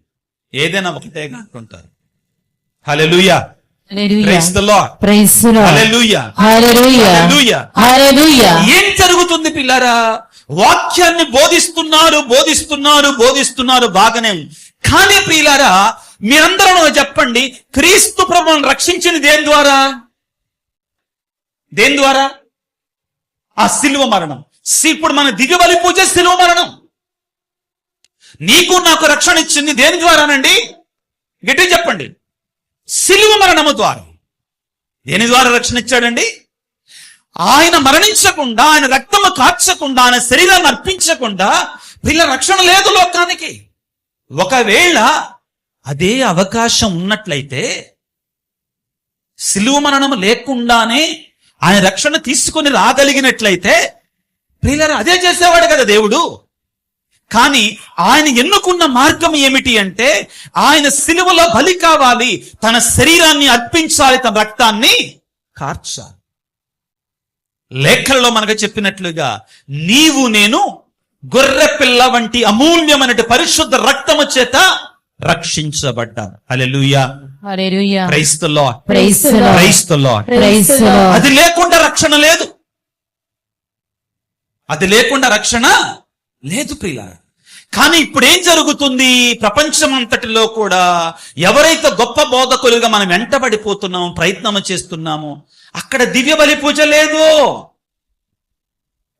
ఏదైనా ఒకటేగా అంటుంటారు. హల్లెలూయా, praise the Lord, praise the Lord, హల్లెలూయా, హల్లెలూయా, హల్లెలూయా, హల్లెలూయా. ఏం జరుగుతుంది పిల్లరా? వాక్యాన్ని బోధిస్తున్నారు బాగానే. కానీ ప్రియులారా, మీరందరూ చెప్పండి, క్రీస్తు ప్రభువును రక్షించింది దేని ద్వారా? దేని ద్వారా? ఆ సిలువ మరణం. ఇప్పుడు మన దివ్య బలి పూజ సిలువ మరణం. నీకు నాకు రక్షణ ఇచ్చింది దేని ద్వారానండి? గట్టిగా చెప్పండి. సిలువ మరణము ద్వారా. దేని ద్వారా రక్షణ ఇచ్చాడండి? ఆయన మరణించకుండా, ఆయన రక్తము కార్చకుండా, ఆయన శరీరాన్ని అర్పించకుండా వీళ్ళ రక్షణ లేదు లోకానికి. ఒకవేళ అదే అవకాశం ఉన్నట్లయితే, సిలువ మరణం లేకుండానే ఆయన రక్షణ తీసుకొని రాగలిగినట్లయితే, ప్రియులారా అదే చేసేవాడు కదా దేవుడు. కానీ ఆయన ఎన్నుకున్న మార్గం ఏమిటి అంటే, ఆయన సిలువలో బలి కావాలి, తన శరీరాన్ని అర్పించాలి, తన రక్తాన్ని కార్చాలి. లేఖల్లో మనకు చెప్పినట్లుగా, నీవు నేను గొర్రె పిల్ల వంటి అమూల్యమైన పరిశుద్ధ రక్తము చేత రక్షించబడ్డాను. హల్లెలూయా, హల్లెలూయా, praise the Lord, praise the Lord, praise the Lord. Praise the Lord. అది లేకుండా రక్షణ లేదు. అది లేకుండా రక్షణ లేదు ప్రియులారా. కానీ ఇప్పుడు ఏం జరుగుతుంది? ప్రపంచం అంతటిలో కూడా ఎవరైతే గొప్ప బోధకులుగా మనం వెంటబడిపోతున్నామో, ప్రయత్నం చేస్తున్నామో, అక్కడ దివ్య బలి పూజ లేదు.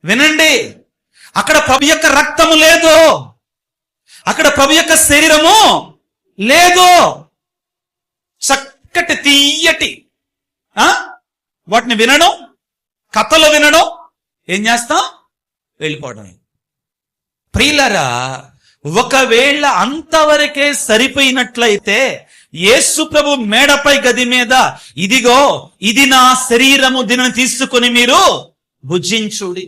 వినండి, అక్కడ ప్రభు యొక్క రక్తము లేదు, అక్కడ ప్రభు యొక్క శరీరము లేదు. చక్కటి తీయటి వాటిని వినడం, కథలు వినడం, ఏం చేస్తాం? వెళ్ళిపోవడం. ప్రియులారా, ఒకవేళ అంతవరకే సరిపోయినట్లయితే యేసు ప్రభు మేడపై గది మీద, ఇదిగో ఇది నా శరీరము, దీనిని తీసుకుని మీరు భుజించుడి,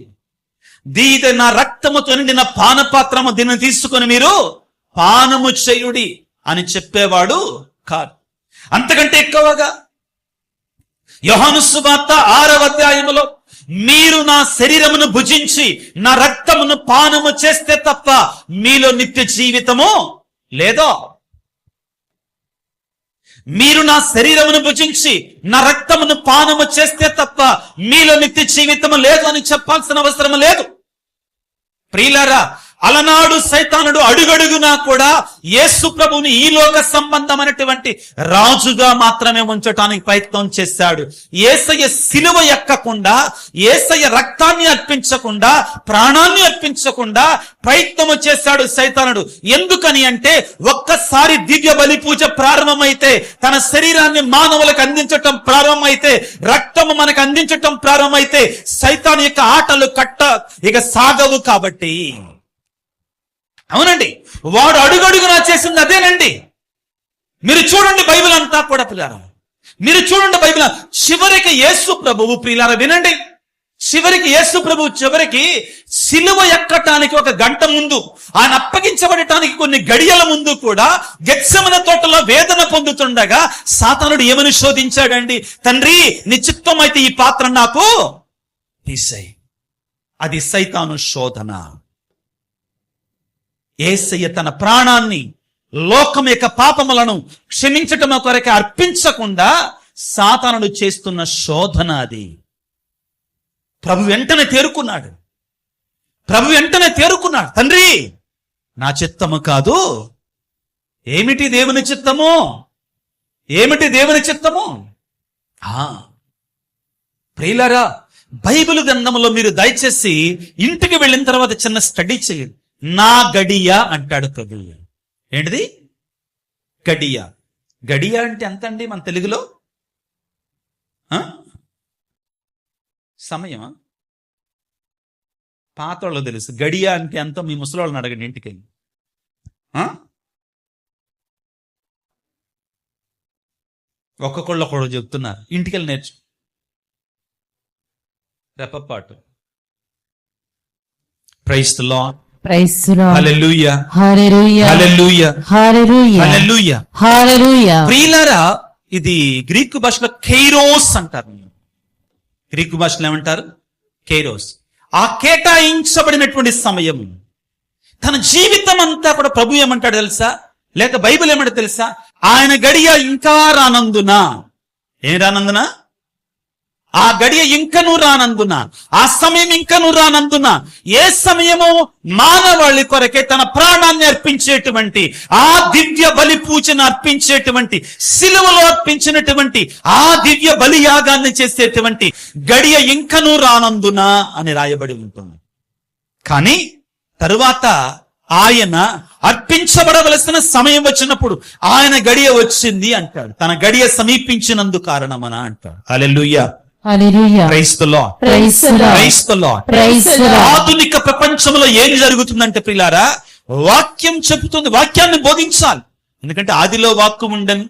దీని నా రక్తముతో నిండిన పానపాత్రము, దీనిని తీసుకుని మీరు పానము చేయుడి అని చెప్పేవాడు కాదు. అంతకంటే ఎక్కువగా యోహాను సువార్త 6వ అధ్యాయములో, మీరు నా శరీరమును భుజించి నా రక్తమును పానము చేస్తే తప్ప మీలో నిత్య జీవితము లేదో. మీరు నా శరీరమును భుజించి నా రక్తమును పానము చేస్తే తప్ప మీలో నిత్య జీవితము లేదు అని చెప్పాల్సిన అవసరం లేదు. ప్రియులారా, అలనాడు సైతానుడు అడుగడుగునా కూడా యేసు ప్రభువుని ఈ లోక సంబంధమైనటువంటి రాజుగా మాత్రమే ఉంచటానికి ప్రయత్నం చేశాడు. యేసయ్య సిలువ ఎక్కకుండా, యేసయ్య రక్తాన్ని అర్పించకుండా, ప్రాణాన్ని అర్పించకుండా ప్రయత్నము చేశాడు సైతానుడు. ఎందుకని అంటే, ఒక్కసారి దివ్య బలి పూజ ప్రారంభమైతే, తన శరీరాన్ని మానవులకు అందించటం ప్రారంభమైతే, రక్తము మనకు అందించటం ప్రారంభమైతే, సైతాను యొక్క ఆటలు ఇక సాగవు. కాబట్టి అవునండి, వాడు అడుగడుగునా చేసింది అదేనండి. మీరు చూడండి బైబిల్ అంతా కూడా ప్రియులారా, మీరు చూడండి బైబిల్ చివరికి యేసు ప్రభువు, ప్రియులారా వినండి, చివరికి యేసు ప్రభువు చివరికి సిలువ ఎక్కటానికి 1 గంట ముందు, ఆయన అప్పగించబడటానికి కొన్ని గడియల ముందు కూడా గెత్సెమనే తోటలో వేదన పొందుతుండగా సాతానుడు ఏమని శోధించాడండి? తండ్రి, నీ చిత్తం అయితే ఈ పాత్ర నాకు తీసేయ్. అది సైతాను శోధన. యేసయ్య తన ప్రాణాన్ని లోకం యొక్క పాపములను క్షమించటం కొరకు అర్పించకుండా సాతానుడు చేస్తున్న శోధన అది. ప్రభు వెంటనే తేరుకున్నాడు. తండ్రి, నా చిత్తము కాదు. ఏమిటి దేవుని చిత్తము? ప్రియులారా, బైబిల్ గ్రంథంలో మీరు దయచేసి ఇంటికి వెళ్ళిన తర్వాత చిన్న స్టడీ చేయండి. నా గడియ అంటాడు ప్రభు. ఏంటిది? గడియ. గడియ అంటే ఎంత అండి మన తెలుగులో? సమయం. పాతోళ్ళు తెలుసు. గడియ అంటే ఎంత? మీ ముసలోళ్ళని అడగండి ఇంటికి వెళ్ళి. ఒక్కొక్కళ్ళు చెప్తున్నారు. ఇంటికి వెళ్ళి నేర్చు. రెప్పపాటు. Praise the Lord. Praise the Lord. హల్లెలూయా. Hallelujah. హల్లెలూయా. Hallelujah. హల్లెలూయా. Hallelujah. ప్రియులారా, ఇది గ్రీకు భాషలో కైరోస్ అంటారు. గ్రీకు భాషలో ఏమంటారు? కైరోస్. ఆ కేటాయించబడినటువంటి సమయం. తన జీవితం అంతా కూడా ప్రభు ఏమంటాడు తెలుసా? లేక బైబిల్ ఏమంటాడు తెలుసా? ఆయన గడియ ఇంకా రానందున. ఏం రానందున? ఆ గడియ ఇంకను రానందున, ఆ సమయం ఇంకను రానందున, ఏ సమయము మానవాళి కొరకే తన ప్రాణాన్ని అర్పించేటువంటి, ఆ దివ్య బలి పూజను అర్పించేటువంటి, సిలువలో అర్పించినటువంటి ఆ దివ్య బలియాగాన్ని చేసేటువంటి గడియ ఇంకను రానందున అని రాయబడి ఉంటుంది. కానీ తరువాత ఆయన అర్పించబడవలసిన సమయం వచ్చినప్పుడు ఆయన గడియ వచ్చింది అంటాడు. తన గడియ సమీపించినందు కారణమన అంటాడు. హల్లెలూయా. Hallelujah. Praise the Lord. Praise the Lord. Praise the Lord. Praise the Lord. ఆధునిక ప్రపంచంలో ఏం జరుగుతుందంటే ప్రియులారా, వాక్యం చెబుతుంది, వాక్యాన్ని బోధించాలి. ఎందుకంటే ఆదిలో వాక్కు ఉండను,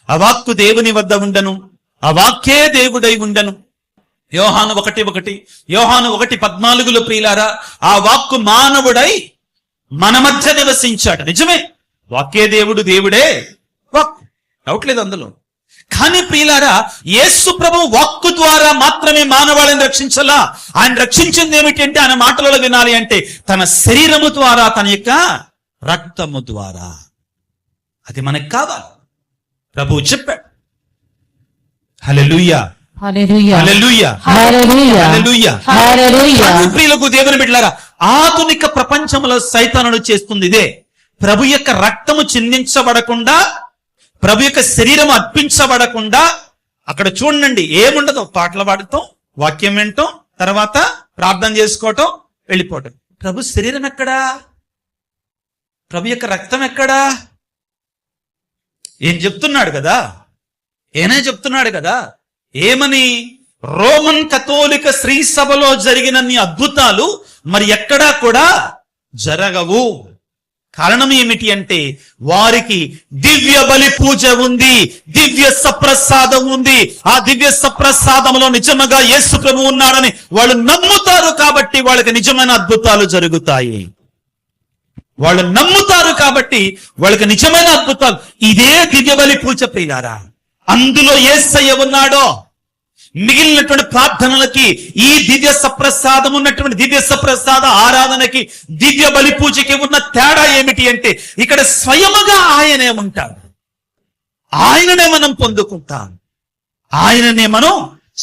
ఆ వాక్కు దేవుని వద్ద ఉండను, ఆ వాక్యే దేవుడై ఉండను. యోహాను 1:1, యోహాను 1:14 ప్రియులారా, ఆ వాక్కు మానవుడై మన మధ్య నివసించాడు. నిజమే, వాక్యే దేవుడు, దేవుడే వాక్కు, డౌట్ లేదు అందులో. కానీ ప్రియులారా, యేసు ప్రభు వాక్కు ద్వారా మాత్రమే మానవాళిని రక్షించాలా. ఆయన రక్షించింది ఏమిటంటే, ఆయన మాటలలో వినాలి అంటే తన శరీరము ద్వారా, తన యొక్క రక్తము ద్వారా. అది మనకు కావాలి. ప్రభువు చెప్పాడు. హల్లెలూయా. హల్లెలూయా హల్లెలూయా హల్లెలూయా హల్లెలూయా హల్లెలూయా కానీ ప్రియులకు దేవుని బిడ్డలారా, ఆధునిక ప్రపంచంలో సైతానుడు చేస్తుంది ఇదే. ప్రభు యొక్క రక్తము చిందించబడకుండా, ప్రభు యొక్క శరీరం అర్పించబడకుండా, అక్కడ చూడండి ఏముండదు, పాటలు పాడటం, వాక్యం వినటం, తర్వాత ప్రార్థన చేసుకోవటం, వెళ్ళిపోవటం. ప్రభు శరీరం ఎక్కడా? ప్రభు యొక్క రక్తం ఎక్కడా? ఏం చెప్తున్నాడు కదా, ఏనే చెప్తున్నాడు కదా, ఏమని? రోమన్ కథోలిక శ్రీ సభలో జరిగినన్ని అద్భుతాలు మరి ఎక్కడా కూడా జరగవు. కారణం ఏమిటి అంటే వారికి దివ్య బలి పూజ ఉంది, దివ్య సప్రసాదం ఉంది. ఆ దివ్య సప్రసాదంలో నిజంగా యేసు ప్రభు ఉన్నాడని వాళ్ళు నమ్ముతారు కాబట్టి వాళ్ళకి నిజమైన అద్భుతాలు జరుగుతాయి. వాళ్ళు నమ్ముతారు కాబట్టి వాళ్ళకి నిజమైన అద్భుతాలు. ఇదే దివ్య బలి పూజ ప్రియులారా. అందులో యేసయ్య ఉన్నాడో. మిగిలినటువంటి ప్రార్థనలకి, ఈ దివ్య సప్రసాదం ఉన్నటువంటి దివ్య సప్రసాద ఆరాధనకి, దివ్య బలి పూజకి ఉన్న తేడా ఏమిటి అంటే ఇక్కడ స్వయముగా ఆయనే ఉంటాడు. ఆయననే మనం పొందుకుంటాం, ఆయననే మనం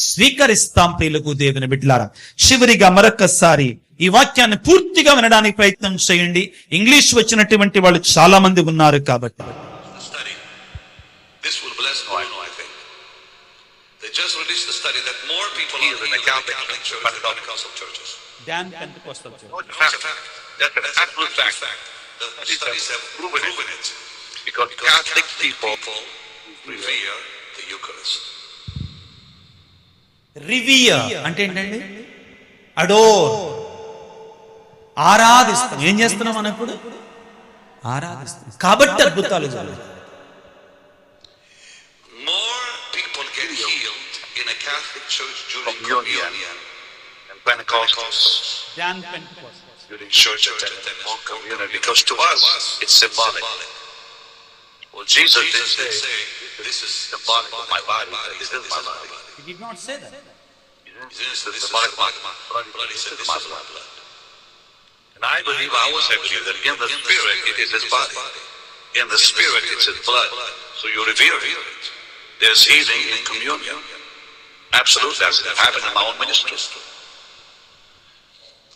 స్వీకరిస్తాం. ప్రియులకు దేవుని బిడ్డలారా, చివరిగా మరొకసారి ఈ వాక్యాన్ని పూర్తిగా వినడానికి ప్రయత్నం చేయండి. ఇంగ్లీష్ వచ్చినటువంటి వాళ్ళు చాలా మంది ఉన్నారు కాబట్టి. Study. This will bless no, I think. They just released the study that more people are in the Catholic Church than Pentecostal churches. That's an absolute fact. The studies have proven it. Because Catholic people revere the Eucharist. రివియర్ అంటే ఏంటండి? Adore, ఆరాధిస్తాం. ఏం చేస్తున్నాం మనం ఇప్పుడు? ఆరాధిస్తాం. కాబట్టి అద్భుతాలు జరుగుతాయి. More people get healed in a Catholic church during communion and Pentecostals during church attendance or communion, because to us it's symbolic. Well, Jesus did say, this is symbolic of my body, this is my body. He did not say that. This is symbolic of my blood, he said this is my blood. And I believe that in the spirit it is his body. In the spirit it's his blood. So you revere it. There's healing in communion. Absolutely, that's happened in my own ministry.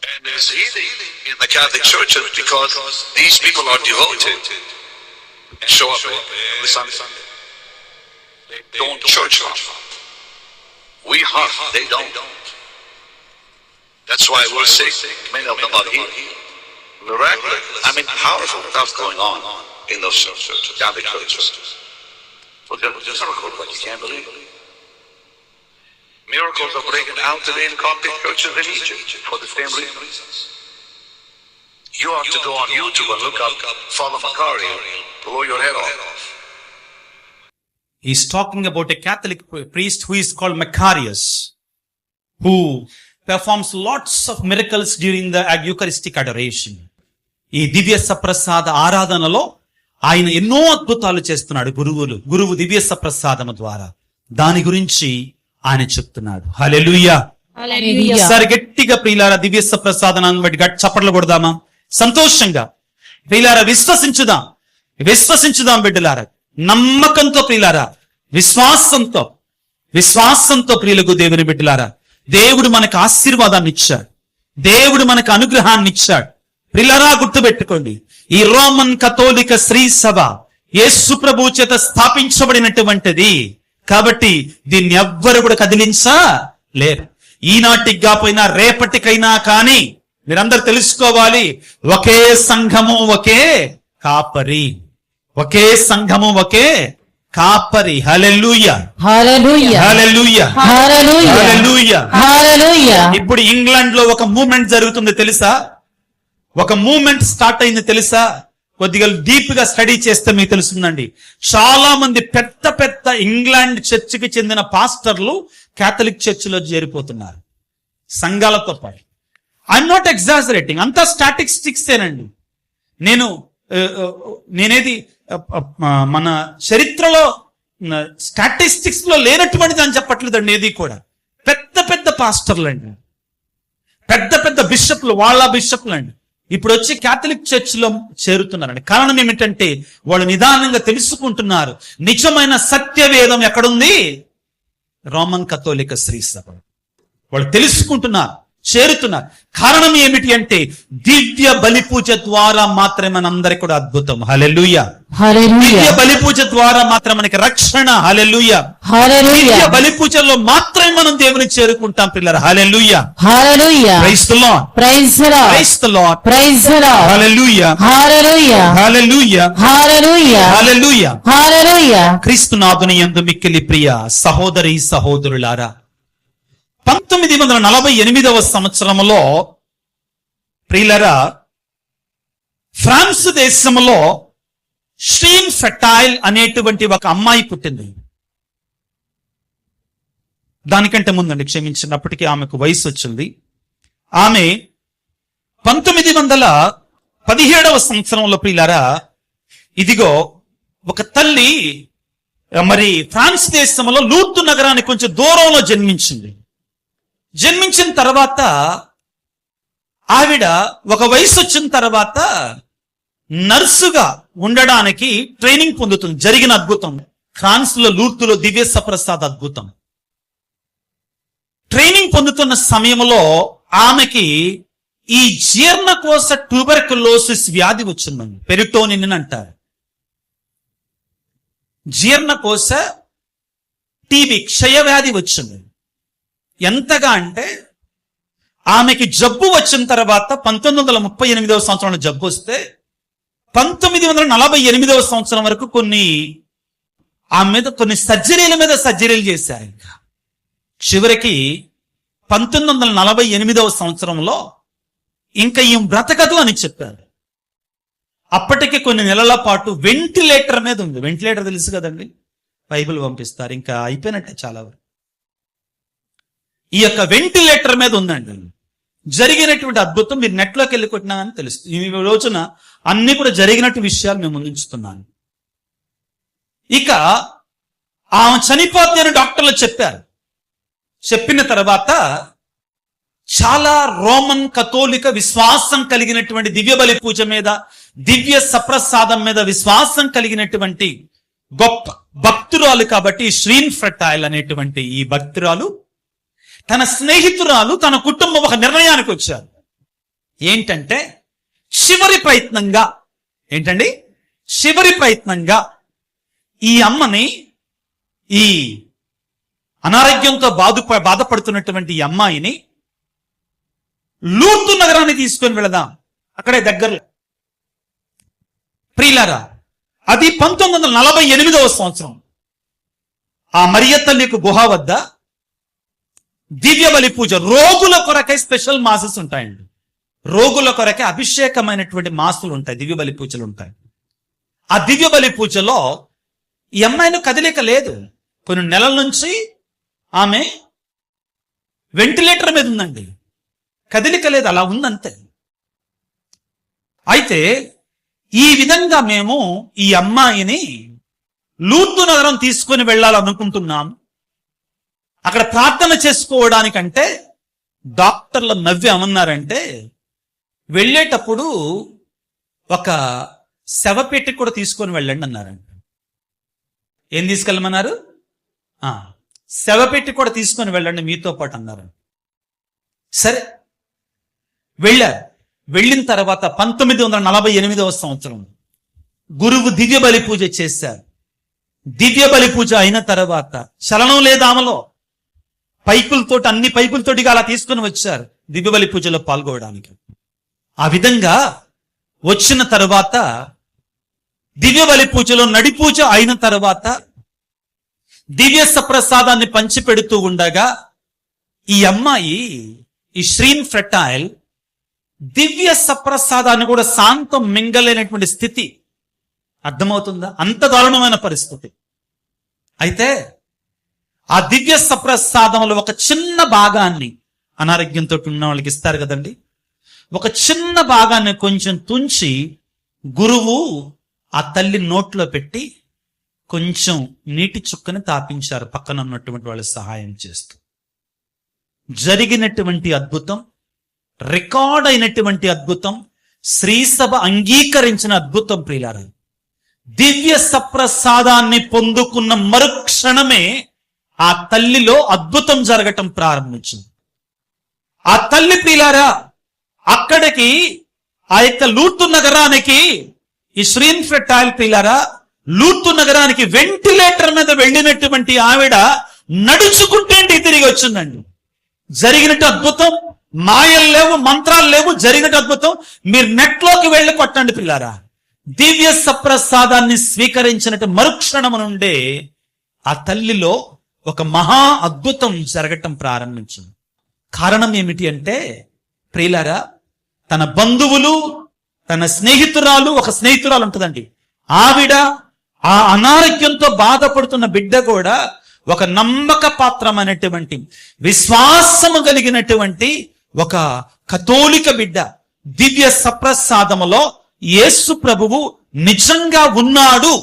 And there's healing in the Catholic churches because these people are devoted and show up every Sunday. They don't church hop. We hop, they don't. That's why we're sick. Many of them are healed. Miraculous, powerful stuff going on in those churches, Catholic churches. Well, there's miracles like you can't believe. Miracles are breaking out today in Coptic churches in Egypt for the same reasons. You have to go on YouTube and look up Father Macari, blow your head off. He's talking about a Catholic priest who is called Macarius, who performs lots of miracles during the Eucharistic adoration. ఈ దివ్య సప్రసాద ఆరాధనలో ఆయన ఎన్నో అద్భుతాలు చేస్తున్నాడు. గురువు దివ్య సప్రసాదము ద్వారా దాని గురించి ఆయన చెప్తున్నాడు. హల్లెలూయా. ఒకసారి గట్టిగా ప్రియులారా దివ్య సప్రసాదనాన్ని బట్టి గట్టి చప్పట్లు కొడదామా? సంతోషంగా ప్రియులారా విశ్వసించుదాం బిడ్డలారా, నమ్మకంతో ప్రియులారా, విశ్వాసంతో ప్రియులకు దేవుని బిడ్డలారా, దేవుడు మనకు ఆశీర్వాదాన్ని ఇచ్చాడు, దేవుడు మనకు అనుగ్రహాన్ని ఇచ్చాడు. ప్రియులారా గుర్తుపెట్టుకోండి, ఈ రోమన్ కథోలిక శ్రీ సభ యేసు ప్రభు చేత స్థాపించబడినటువంటిది కాబట్టి దీన్ని ఎవ్వరు కూడా కదిలించలేరు. ఈనాటికి కాపోయినా రేపటికైనా కానీ మీరందరూ తెలుసుకోవాలి, ఒకే సంఘము ఒకే కాపరి, ఒకే సంఘము ఒకే కాపరి. హల్లెలూయా హల్లెలూయా హల్లెలూయా హల్లెలూయా హల్లెలూయా హల్లెలూయా. ఇప్పుడు ఇంగ్లాండ్ లో ఒక మూవ్మెంట్ జరుగుతుంది తెలుసా? ఒక మూవ్మెంట్ స్టార్ట్ అయింది తెలుసా? కొద్దిగా డీప్ గా స్టడీ చేస్తే మీకు తెలుస్తుందండి. చాలా మంది పెద్ద పెద్ద ఇంగ్లాండ్ చర్చికి చెందిన పాస్టర్లు కేథలిక్ చర్చిలో చేరిపోతున్నారు సంఘాలతో పాటు. ఐఎమ్ నాట్ ఎగ్జాజరేటింగ్, అంతా స్టాటిస్టిక్స్ ఏనండి. నేనేది మన చరిత్రలో స్టాటిస్టిక్స్ లో లేనటువంటిది అని చెప్పట్లేదండి. ఏది కూడా పెద్ద పెద్ద పాస్టర్లు అండి, పెద్ద పెద్ద బిషప్లు, వాళ్ళ బిషప్లు అండి ఇప్పుడు వచ్చి కేథలిక్ చర్చిలో చేరుతున్నారండి. కారణం ఏమిటంటే వాళ్ళు నిదానంగా తెలుసుకుంటున్నారు నిజమైన సత్యవేదం ఎక్కడుంది, రోమన్ కథోలిక శ్రీ సభ. వాళ్ళు తెలుసుకుంటున్నారు, చేరుతున్నారు. కారణం ఏమిటి అంటే దివ్య బలి పూజ ద్వారా మాత్రమే మనందరికి కూడా అద్భుతం. హల్లెలూయా. హల్లెలూయా. దివ్య బలి పూజ ద్వారా మాత్రం మనకి రక్షణ. హల్లెలూయా. హల్లెలూయా. దివ్య బలి పూజలో మాత్రమే మనం దేవుని చేరుకుంటాం పిల్లలు. హల్లెలూయా. హల్లెలూయా. Praise the Lord. Praise the Lord. Praise the Lord. Praise the Lord. హల్లెలూయా. హల్లెలూయా. హల్లెలూయా. హల్లెలూయా. హల్లెలూయా. హల్లెలూయా. క్రీస్తునాథుని యందు మిక్కిలి ప్రియ సహోదరి సహోదరులారా, 1948వ సంవత్సరంలో ప్రియులరా, ఫ్రాన్స్ దేశంలో శ్రీన్ ఫెటైల్ అనేటువంటి ఒక అమ్మాయి పుట్టింది. దానికంటే ముందండి, క్షమించినప్పటికీ ఆమెకు వయసు వచ్చింది. ఆమె 1917వ సంవత్సరంలో ప్రియులరా, ఇదిగో ఒక తల్లి మరి ఫ్రాన్స్ దేశంలో లూర్దు నగరానికి కొంచెం దూరంలో జన్మించింది. జన్మించిన తర్వాత ఆవిడ ఒక వయసు వచ్చిన తర్వాత నర్సుగా ఉండడానికి ట్రైనింగ్ పొందుతుంది. జరిగిన అద్భుతం ఫ్రాన్స్ లో లూర్దులో దివ్య సప్రసాద్ అద్భుతం. ట్రైనింగ్ పొందుతున్న సమయంలో ఆమెకి ఈ జీర్ణకోశ ట్యూబర్కులోసిస్ వ్యాధి వచ్చిందండి. పెరిటోనిన్ అంటారు. జీర్ణకోశ టీబీ క్షయవ్యాధి వచ్చింది. ఎంతగా అంటే ఆమెకి జబ్బు వచ్చిన తర్వాత 1938వ సంవత్సరంలో జబ్బు వస్తే 1948వ సంవత్సరం వరకు ఆమె మీద కొన్ని సర్జరీలు చేశారు. ఇంకా చివరికి 1948వ సంవత్సరంలో ఇంకా ఈ బ్రతకదు అని చెప్పారు. అప్పటికి కొన్ని నెలల పాటు వెంటిలేటర్ మీద ఉంది. వెంటిలేటర్ తెలుసు కదండి, బైబిల్ పంపిస్తారు, ఇంకా అయిపోయినట్టే చాలా వరకు. ఈ యొక్క వెంటిలేటర్ మీద ఉందండి. జరిగినటువంటి అద్భుతం మీరు నెట్లోకి వెళ్ళి కొట్టినా అని తెలుస్తుంది. ఈ రోజున అన్ని కూడా జరిగినట్టు విషయాలు మేము ముందుంచుతున్నాను. ఇక ఆమె చనిపోతే అని డాక్టర్లు చెప్పారు. చెప్పిన తర్వాత చాలా రోమన్ కథోలిక విశ్వాసం కలిగినటువంటి దివ్య బలి పూజ మీద, దివ్య సప్రసాదం మీద విశ్వాసం కలిగినటువంటి గొప్ప భక్తురాలు కాబట్టి శ్రీన్ ఫెటైల్ అనేటువంటి ఈ భక్తురాలు తన స్నేహితురాలు తన కుటుంబం ఒక నిర్ణయానికి వచ్చారు. ఏంటంటే చివరి ప్రయత్నంగా ఈ అమ్మని, ఈ అనారోగ్యంతో బాధపడుతున్నటువంటి ఈ అమ్మాయిని లూర్దు నగరాన్ని తీసుకొని వెళదాం, అక్కడే దగ్గరలో. ప్రియులారా, అది 1948వ సంవత్సరం. ఆ మరియ తల్లికి గుహ వద్ద దివ్య బలి పూజ, రోగుల కొరకై స్పెషల్ మాసెస్ ఉంటాయండి. రోగుల కొరకై అభిషేకమైనటువంటి మాసులు ఉంటాయి, దివ్య బలి పూజలు ఉంటాయి. ఆ దివ్య బలి పూజలో ఈ అమ్మాయిని కదిలిక లేదు. కొన్ని నెలల నుంచి ఆమె వెంటిలేటర్ మీద ఉందండి, కదిలిక లేదు, అలా ఉందంతే. అయితే ఈ విధంగా మేము ఈ అమ్మాయిని లూర్దు నగరం తీసుకొని వెళ్ళాలనుకుంటున్నాం. అక్కడ ప్రార్థన చేసుకోవడానికంటే డాక్టర్లు నవ్వి ఏమన్నారంటే, వెళ్ళేటప్పుడు ఒక శవపెట్టి కూడా తీసుకొని వెళ్ళండి అన్నారంట. ఏం తీసుకెళ్ళమన్నారు? శవపెట్టి కూడా తీసుకొని వెళ్ళండి మీతో పాటు అన్నారు. సరే వెళ్ళారు. వెళ్ళిన తర్వాత 1948వ సంవత్సరం గురువు దివ్య బలి పూజ చేశారు. దివ్య బలి పూజ అయిన తర్వాత చలనం లేదు ఆమెలో. అన్ని పైపులతోటిగా అలా తీసుకొని వచ్చారు దివ్య బలి పూజలో పాల్గొనడానికి. ఆ విధంగా వచ్చిన తర్వాత దివ్య బలి పూజలో నడి పూజ అయిన తర్వాత దివ్య సప్రసాదాన్ని పంచిపెడుతూ ఉండగా ఈ అమ్మాయి, ఈ శ్రీన్ ఫెటైల్, దివ్య సప్రసాదాన్ని కూడా శాంతం మింగలేనటువంటి స్థితి. అర్థమవుతుందా? అంత దారుణమైన పరిస్థితి. అయితే ఆ దివ్య సప్రసాదంలో ఒక చిన్న భాగాన్ని, అనారోగ్యంతో ఉన్న వాళ్ళకి ఇస్తారు కదండి, ఒక చిన్న భాగాన్ని కొంచెం తుంచి గురువు ఆ తల్లి నోట్లో పెట్టి కొంచెం నీటి చుక్కని తాపించారు, పక్కన ఉన్నటువంటి వాళ్ళ సహాయం చేస్తూ. జరిగినటువంటి అద్భుతం, రికార్డ్ అయినటువంటి అద్భుతం, శ్రీసభ అంగీకరించిన అద్భుతం. ప్రియులారా, దివ్య సప్రసాదాన్ని పొందుకున్న మరుక్షణమే ఆ తల్లిలో అద్భుతం జరగటం ప్రారంభించింది. ఆ తల్లి ప్రియులారా అక్కడికి ఆ యొక్క లూర్దు నగరానికి, ఈ శ్రీన్ ఫెట్టాయిల్ ప్రియులారా లూర్దు నగరానికి వెంటిలేటర్ మీద వెళ్ళినటువంటి ఆవిడ నడుచుకుంటే ఇంటికి తిరిగి వచ్చిందండి. జరిగినట్టు అద్భుతం, మాయలు లేవు, మంత్రాలు లేవు, జరిగినట్టు అద్భుతం. మీరు నెట్లోకి వెళ్ళి కొట్టండి పిల్లారా. దివ్య సప్రసాదాన్ని స్వీకరించినట్టు మరుక్షణం నుండే ఆ తల్లిలో ఒక మహా అద్భుతం జరగటం ప్రారంభించింది. కారణం ఏమిటి అంటే ప్రియులారా, తన బంధువులు, తన స్నేహితురాలు, ఒక స్నేహితురాలు ఉంటుందండి, ఆవిడ ఆ అనారోగ్యంతో బాధపడుతున్న బిడ్డ కూడా ఒక నమ్మక పాత్రమైనటువంటి విశ్వాసము కలిగినటువంటి ఒక కథోలిక బిడ్డ దివ్య సప్రసాదములో యేసు ప్రభువు నిజంగా ఉన్నాడు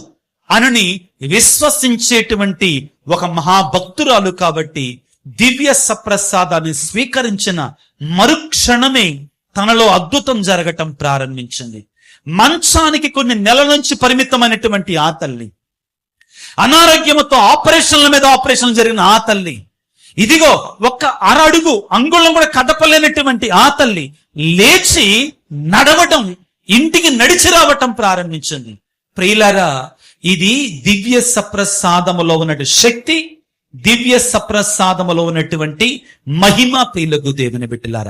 అని విశ్వసించేటువంటి ఒక మహాభక్తురాలు కాబట్టి దివ్య సప్రసాదాన్ని స్వీకరించిన మరుక్షణమే తనలో అద్భుతం జరగటం ప్రారంభించింది. మంచానికి కొన్ని నెలల నుంచి పరిమితమైనటువంటి ఆ తల్లి, అనారోగ్యంతో ఆపరేషన్ల మీద ఆపరేషన్ జరిగిన ఆ తల్లి, ఇదిగో ఒక్క అరడుగు అంగుళం కూడా కదపలేనటువంటి ఆ తల్లి లేచి నడవటం, ఇంటికి నడిచి రావటం ప్రారంభించింది. ప్రియులారా, ఇది దివ్య సప్రసాదములో ఉన్నటువంటి శక్తి, దివ్య సప్రసాదములో ఉన్నటువంటి మహిమ. ప్రియులకు దేవుని బిడ్డలారా,